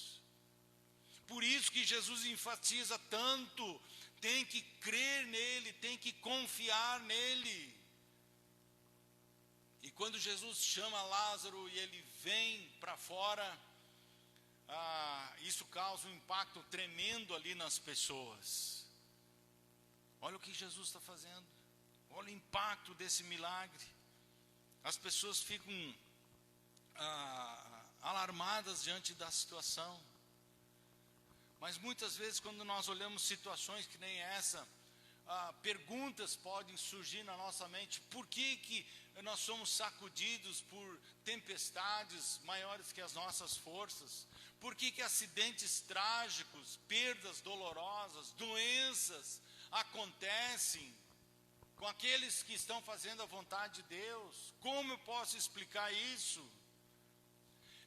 Por isso que Jesus enfatiza tanto tem que crer nele, tem que confiar nele. E quando Jesus chama Lázaro e ele vem para fora, isso causa um impacto tremendo ali nas pessoas. Olha o que Jesus está fazendo. Olha o impacto desse milagre. As pessoas ficam alarmadas diante da situação. Mas muitas vezes, quando nós olhamos situações que nem essa, perguntas podem surgir na nossa mente. Por que nós somos sacudidos por tempestades maiores que as nossas forças? Por que acidentes trágicos, perdas dolorosas, doenças acontecem com aqueles que estão fazendo a vontade de Deus? Como eu posso explicar isso?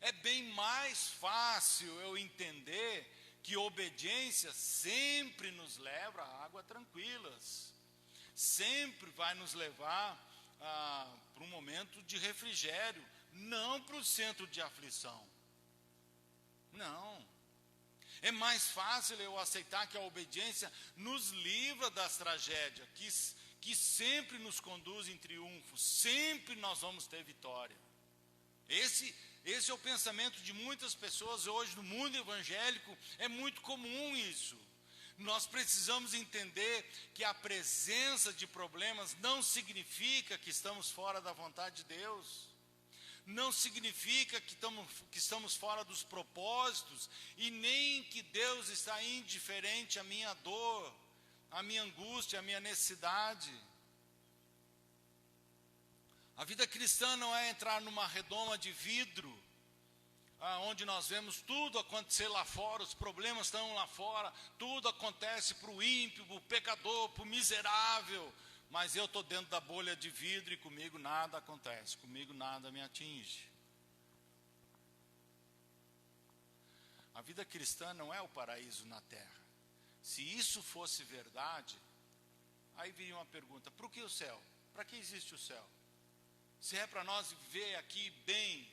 É bem mais fácil eu entender que obediência sempre nos leva a águas tranquilas, sempre vai nos levar para um momento de refrigério, não para o centro de aflição. Não. É mais fácil eu aceitar que a obediência nos livra das tragédias, que sempre nos conduz em triunfo, sempre nós vamos ter vitória. Esse é o pensamento de muitas pessoas hoje no mundo evangélico, é muito comum isso. Nós precisamos entender que a presença de problemas não significa que estamos fora da vontade de Deus. Não significa que estamos fora dos propósitos, e nem que Deus está indiferente à minha dor, à minha angústia, à minha necessidade. A vida cristã não é entrar numa redoma de vidro, onde nós vemos tudo acontecer lá fora, os problemas estão lá fora, tudo acontece para o ímpio, para o pecador, para o miserável, mas eu estou dentro da bolha de vidro e comigo nada acontece, comigo nada me atinge. A vida cristã não é o paraíso na terra. Se isso fosse verdade, aí viria uma pergunta: por que o céu? Para que existe o céu? Se é para nós viver aqui bem,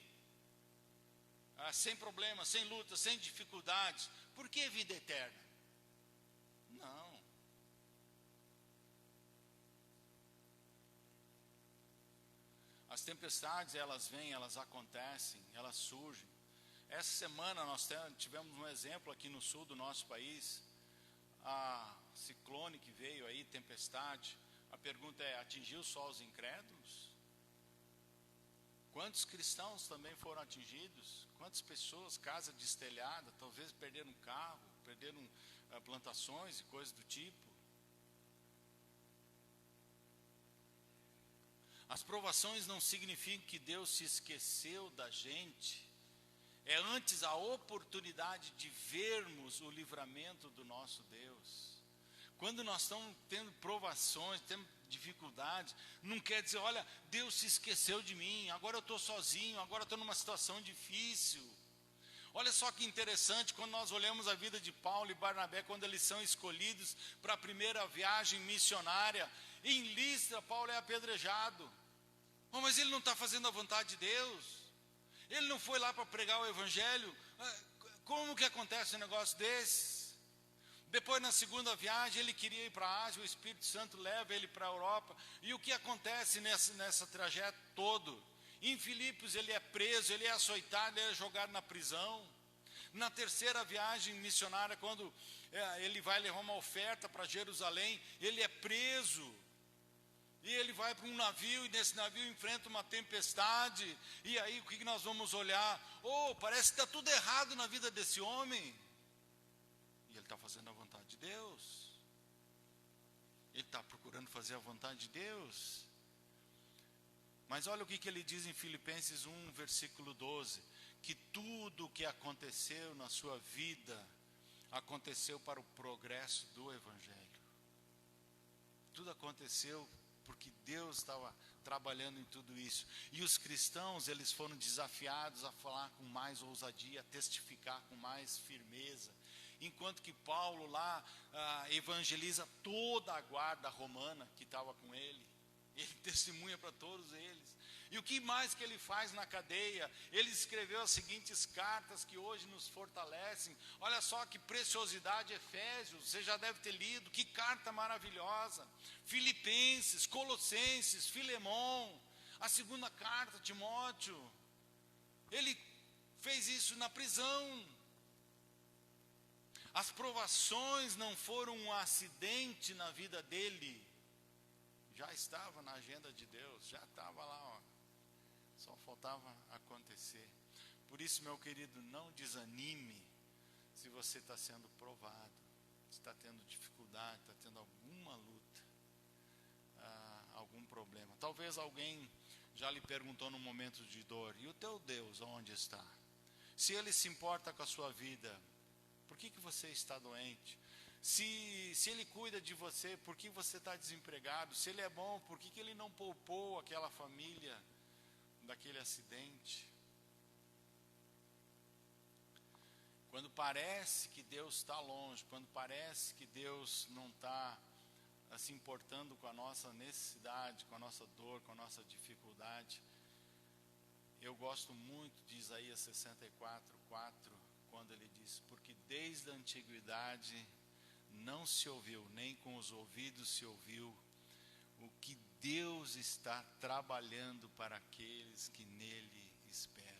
sem problemas, sem lutas, sem dificuldades, por que vida eterna? Não. As tempestades, elas vêm, elas acontecem, elas surgem. Essa semana nós tivemos um exemplo aqui no sul do nosso país, a ciclone que veio aí, tempestade. A pergunta é: atingiu só os incrédulos? Quantos cristãos também foram atingidos? Quantas pessoas, casa destelhada, talvez perderam um carro, perderam plantações e coisas do tipo? As provações não significam que Deus se esqueceu da gente. É antes a oportunidade de vermos o livramento do nosso Deus. Quando nós estamos tendo provações, temos dificuldades, não quer dizer: olha, Deus se esqueceu de mim, agora eu estou sozinho, agora eu estou numa situação difícil. Olha só que interessante, quando nós olhamos a vida de Paulo e Barnabé, quando eles são escolhidos para a primeira viagem missionária, em Listra, Paulo é apedrejado. Oh, mas ele não está fazendo a vontade de Deus? Ele não foi lá para pregar o evangelho? Como que acontece um negócio desse? Depois, na segunda viagem, ele queria ir para a Ásia, o Espírito Santo leva ele para a Europa. E o que acontece nessa trajeto todo? Em Filipos ele é preso, ele é açoitado, ele é jogado na prisão. Na terceira viagem missionária, quando ele vai levar uma oferta para Jerusalém, ele é preso. E ele vai para um navio, e nesse navio enfrenta uma tempestade. E aí o que nós vamos olhar? Oh, parece que está tudo errado na vida desse homem. E ele está fazendo a vontade de Deus. Ele está procurando fazer a vontade de Deus. Mas olha o que ele diz em Filipenses 1, versículo 12. Que tudo o que aconteceu na sua vida, aconteceu para o progresso do evangelho. Tudo aconteceu porque Deus estava trabalhando em tudo isso. E os cristãos, eles foram desafiados a falar com mais ousadia, a testificar com mais firmeza. Enquanto que Paulo lá evangeliza toda a guarda romana que estava com ele. Ele testemunha para todos eles. E o que mais que ele faz na cadeia? Ele escreveu as seguintes cartas que hoje nos fortalecem. Olha só que preciosidade, Efésios, você já deve ter lido, que carta maravilhosa. Filipenses, Colossenses, Filemão, a segunda carta, Timóteo. Ele fez isso na prisão. As provações não foram um acidente na vida dele. Já estava na agenda de Deus, já estava lá, ó. Só faltava acontecer. Por isso, meu querido, não desanime se você está sendo provado, se está tendo dificuldade, está tendo alguma luta, algum problema. Talvez alguém já lhe perguntou num momento de dor: e o teu Deus onde está? Se Ele se importa com a sua vida, por que você está doente? Se Ele cuida de você, por que você está desempregado? Se Ele é bom, por que Ele não poupou aquela família daquele acidente? Quando parece que Deus está longe, quando parece que Deus não está se importando com a nossa necessidade, com a nossa dor, com a nossa dificuldade, eu gosto muito de Isaías 64:4, quando ele diz: porque desde a antiguidade não se ouviu, nem com os ouvidos se ouviu, o que Deus está trabalhando para aqueles que nele esperam.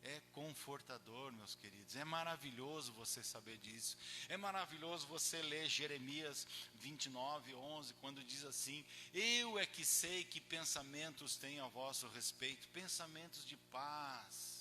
É confortador, meus queridos, é maravilhoso você saber disso. É maravilhoso você ler Jeremias 29:11, quando diz assim: eu é que sei que pensamentos tenho a vosso respeito, pensamentos de paz.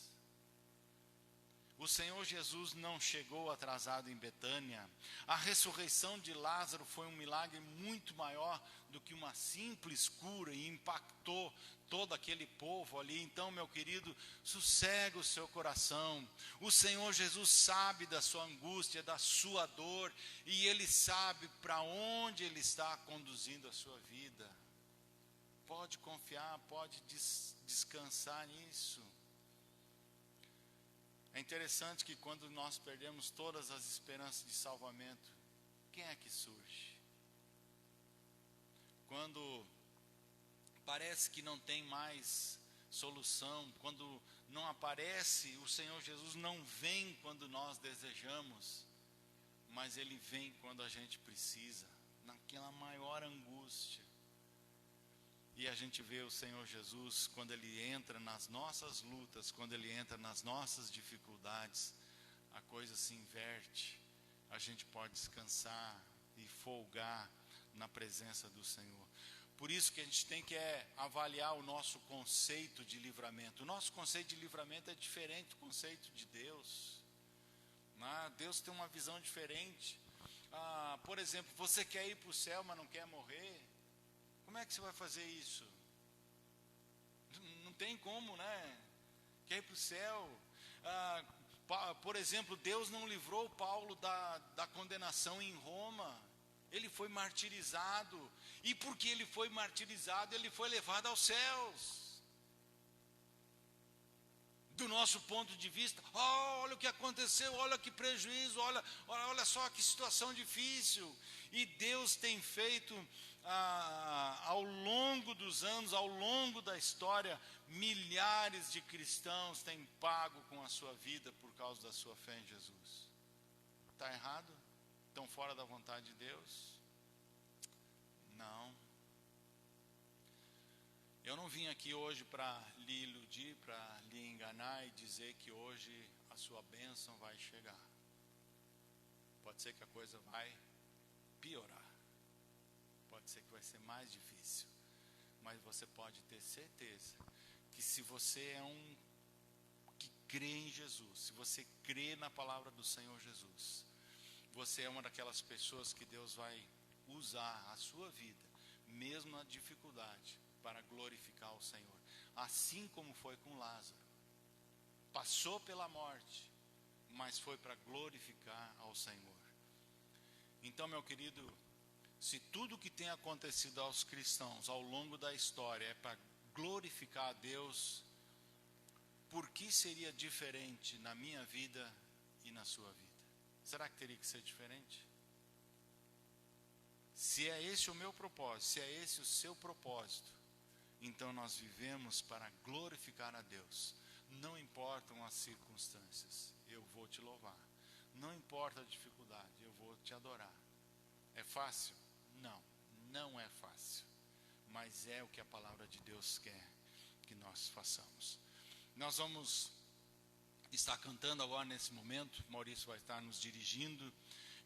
O Senhor Jesus não chegou atrasado em Betânia. A ressurreição de Lázaro foi um milagre muito maior do que uma simples cura, e impactou todo aquele povo ali. Então, meu querido, sossega o seu coração. O Senhor Jesus sabe da sua angústia, da sua dor, e Ele sabe para onde Ele está conduzindo a sua vida. Pode confiar, pode descansar nisso. É interessante que quando nós perdemos todas as esperanças de salvamento, quem é que surge? Quando parece que não tem mais solução, quando não aparece, o Senhor Jesus não vem quando nós desejamos, mas Ele vem quando a gente precisa, naquela maior angústia. E a gente vê o Senhor Jesus, quando Ele entra nas nossas lutas, quando Ele entra nas nossas dificuldades, a coisa se inverte. A gente pode descansar e folgar na presença do Senhor. Por isso que a gente tem que avaliar o nosso conceito de livramento. O nosso conceito de livramento é diferente do conceito de Deus. Deus tem uma visão diferente. Por exemplo, você quer ir para o céu, mas não quer morrer? Como é que você vai fazer isso? Não tem como, né? Quer ir para o céu? Por exemplo, Deus não livrou Paulo da condenação em Roma. Ele foi martirizado. E porque ele foi martirizado, ele foi levado aos céus. Do nosso ponto de vista, olha o que aconteceu, olha que prejuízo, olha só que situação difícil. E Deus tem feito, ao longo dos anos, ao longo da história, milhares de cristãos têm pago com a sua vida por causa da sua fé em Jesus. Está errado? Estão fora da vontade de Deus? Não. Eu não vim aqui hoje para lhe iludir, para lhe enganar e dizer que hoje a sua bênção vai chegar. Pode ser que a coisa vai piorar. Pode ser que vai ser mais difícil. Mas você pode ter certeza que se você é um que crê em Jesus, se você crê na palavra do Senhor Jesus, você é uma daquelas pessoas que Deus vai usar a sua vida, mesmo na dificuldade, para glorificar o Senhor. Assim como foi com Lázaro. Passou pela morte, mas foi para glorificar ao Senhor. Então, meu querido, se tudo que tem acontecido aos cristãos ao longo da história é para glorificar a Deus, por que seria diferente na minha vida e na sua vida? Será que teria que ser diferente? Se é esse o meu propósito, se é esse o seu propósito, então nós vivemos para glorificar a Deus. Não importam as circunstâncias, eu vou te louvar. Não importa a dificuldade, eu vou te adorar. É fácil? Não, não é fácil. Mas é o que a palavra de Deus quer que nós façamos. Nós vamos estar cantando agora nesse momento. Maurício vai estar nos dirigindo.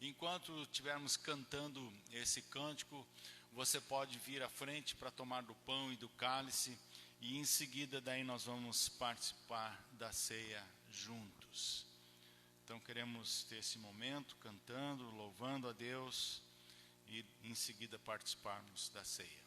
Enquanto estivermos cantando esse cântico, você pode vir à frente para tomar do pão e do cálice. E em seguida daí nós vamos participar da ceia juntos. Então queremos ter esse momento cantando, louvando a Deus e em seguida participarmos da ceia.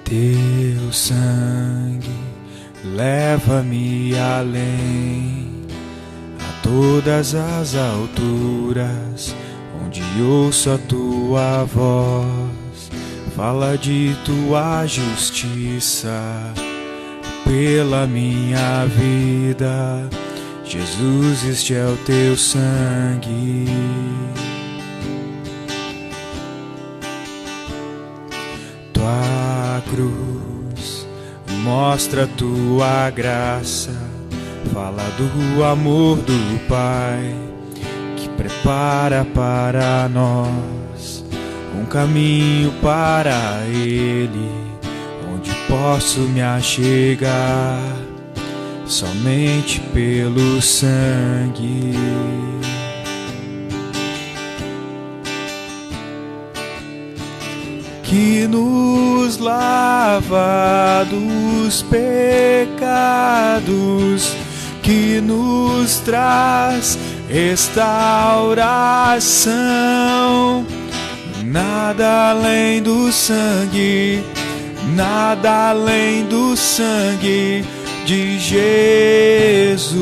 Teu sangue leva-me além, a todas as alturas, onde ouço a tua voz. Fala de tua justiça pela minha vida. Jesus, este é o teu sangue. Tua cruz mostra tua graça, fala do amor do Pai que prepara para nós um caminho para Ele, onde posso me achegar somente pelo sangue. Que nos lava dos pecados, que nos traz restauração. Nada além do sangue, nada além do sangue de Jesus.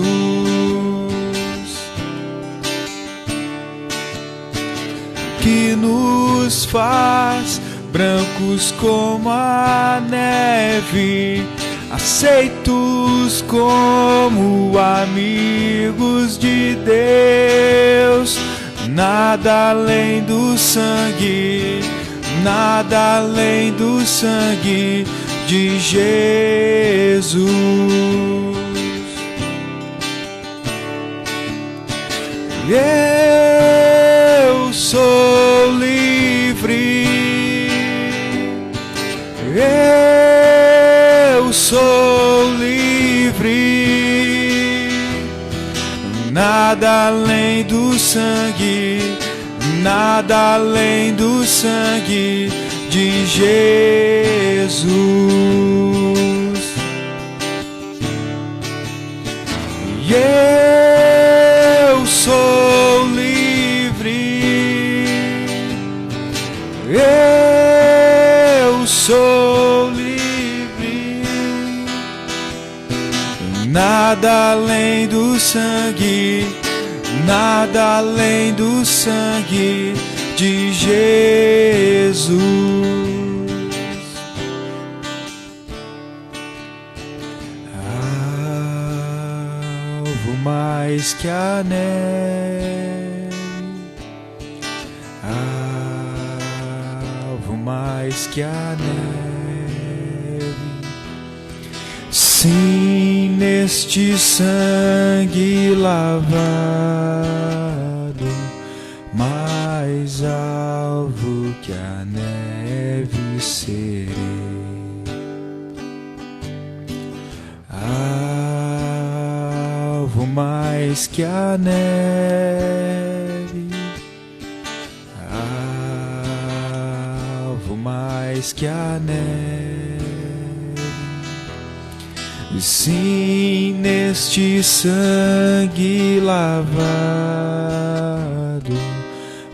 Que nos faz brancos como a neve, aceitos como amigos de Deus. Nada além do sangue, nada além do sangue de Jesus. Eu sou livre. Eu sou livre, nada além do sangue, nada além do sangue de Jesus. E eu sou livre, eu sou livre, nada além do sangue, nada além do sangue de Jesus. Alvo mais que a neve, alvo mais que a neve. Sim, neste sangue lavado, mais alvo que a neve serei. Alvo mais que a neve, alvo mais que a neve. Sim, neste sangue lavado,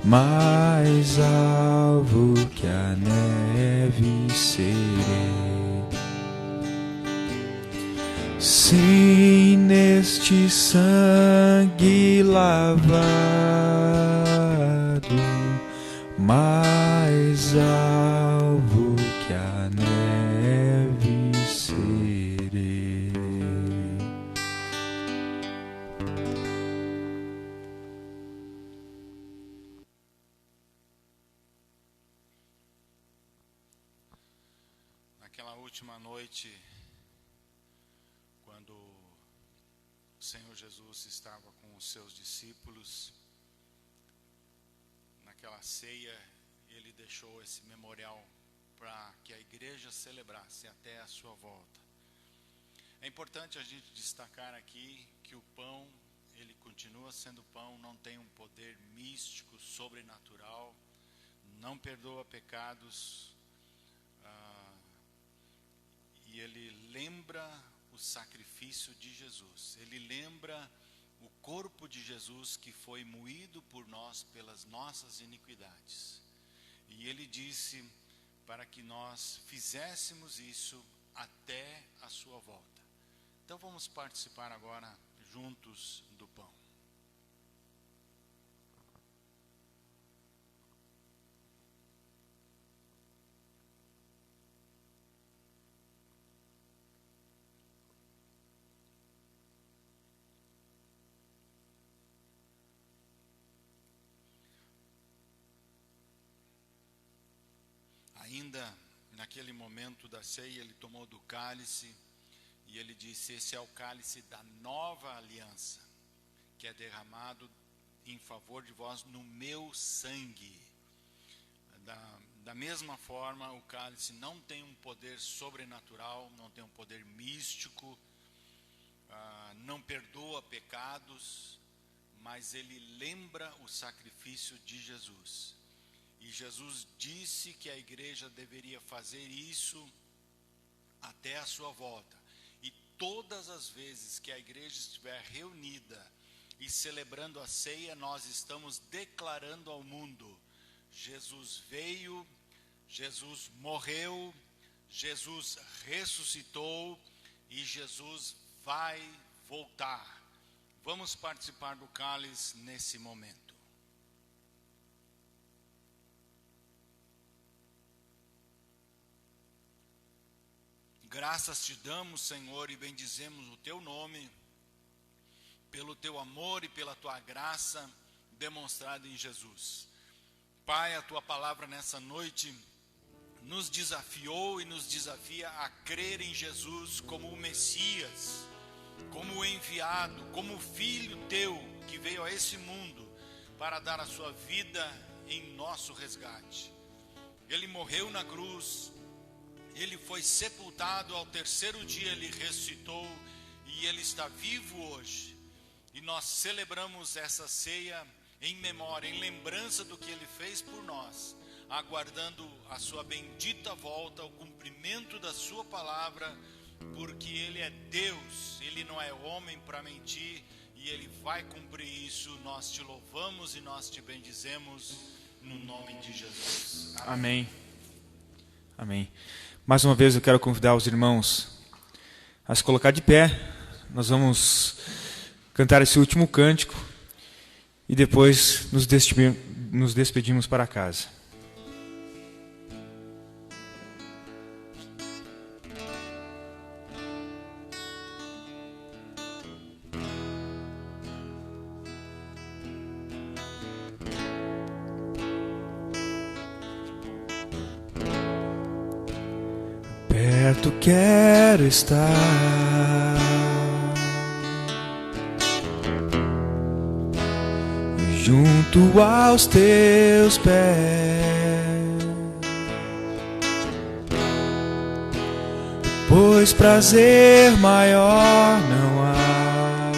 mais alvo que a neve serei. Sim, neste sangue lavado, mais alvo que a neve serei. Naquela última noite, quando o Senhor Jesus estava com os seus discípulos, naquela ceia, ele deixou esse memorial para que a igreja celebrasse até a sua volta. É importante a gente destacar aqui que o pão, ele continua sendo pão, não tem um poder místico, sobrenatural, não perdoa pecados, e ele lembra o sacrifício de Jesus. Ele lembra o corpo de Jesus que foi moído por nós pelas nossas iniquidades. E ele disse para que nós fizéssemos isso até a sua volta. Então vamos participar agora juntos do pão. Ainda naquele momento da ceia, ele tomou do cálice e ele disse: esse é o cálice da nova aliança, que é derramado em favor de vós no meu sangue. Da mesma forma, o cálice não tem um poder sobrenatural, não tem um poder místico, não perdoa pecados, mas ele lembra o sacrifício de Jesus. E Jesus disse que a igreja deveria fazer isso até a sua volta. E todas as vezes que a igreja estiver reunida e celebrando a ceia, nós estamos declarando ao mundo: Jesus veio, Jesus morreu, Jesus ressuscitou e Jesus vai voltar. Vamos participar do cálice nesse momento. Graças te damos, Senhor, e bendizemos o teu nome, pelo teu amor e pela tua graça demonstrada em Jesus. Pai, a tua palavra nessa noite nos desafiou e nos desafia a crer em Jesus como o Messias, como o enviado, como o Filho teu que veio a esse mundo para dar a sua vida em nosso resgate. Ele morreu na cruz, ele foi sepultado, ao terceiro dia ele ressuscitou e ele está vivo hoje. E nós celebramos essa ceia em memória, em lembrança do que ele fez por nós, aguardando a sua bendita volta, o cumprimento da sua palavra, porque ele é Deus, ele não é homem para mentir, e ele vai cumprir isso. Nós te louvamos e nós te bendizemos no nome de Jesus. Amém. Amém. Mais uma vez eu quero convidar os irmãos a se colocar de pé. Nós vamos cantar esse último cântico e depois nos despedimos para casa. Perto quero estar, junto aos teus pés, pois prazer maior não há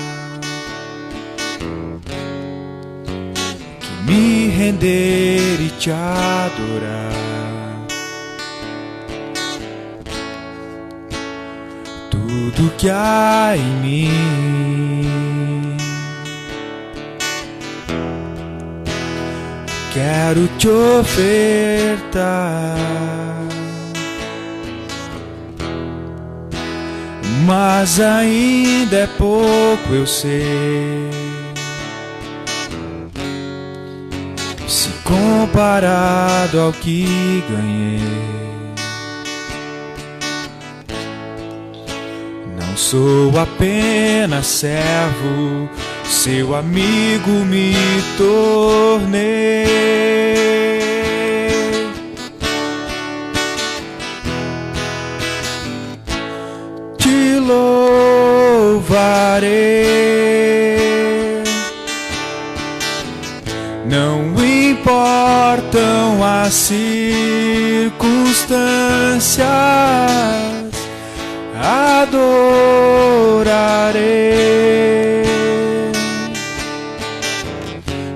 que me render e te adorar. tudo que há em mim. Quero te ofertar, mas ainda é pouco, eu sei. Se comparado ao que ganhei, não sou apenas servo, seu amigo me tornei. Te louvarei, não importam as circunstâncias, adorarei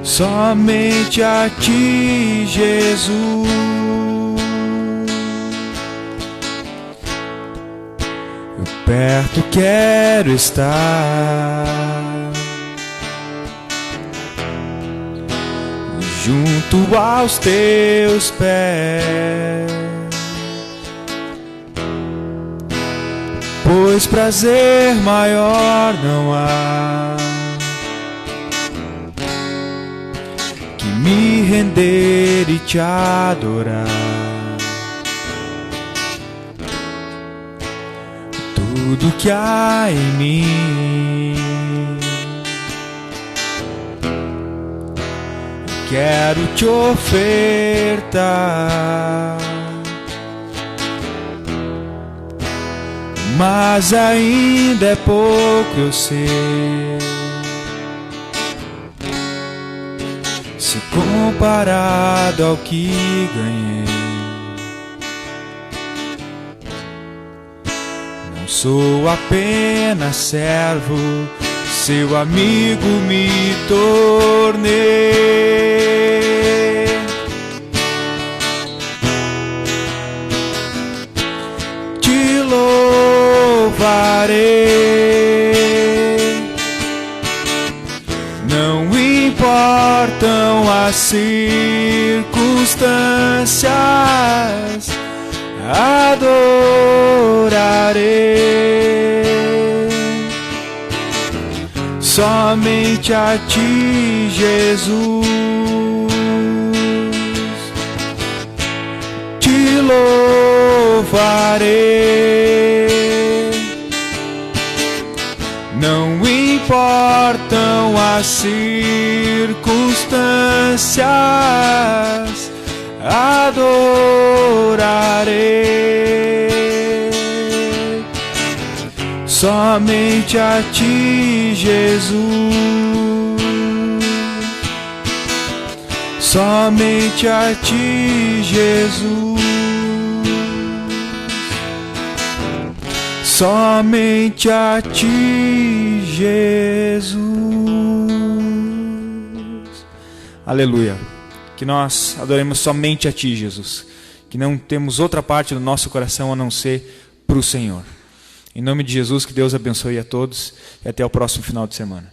somente a ti, Jesus. Eu perto quero estar, junto aos teus pés, pois prazer maior não há que me render e te adorar. Tudo que há em mim, quero te ofertar, mas ainda é pouco, eu sei. Se comparado ao que ganhei, não sou apenas servo, seu amigo me tornei. Te louvarei, não importam as circunstâncias, adorarei somente a ti, Jesus. Te louvarei, não importam as circunstâncias, adorarei somente a ti, Jesus. Somente a ti, Jesus. Somente a ti, Jesus. Aleluia. Que nós adoremos somente a ti, Jesus. Que não temos outra parte do nosso coração a não ser para o Senhor. Em nome de Jesus, que Deus abençoe a todos e até o próximo final de semana.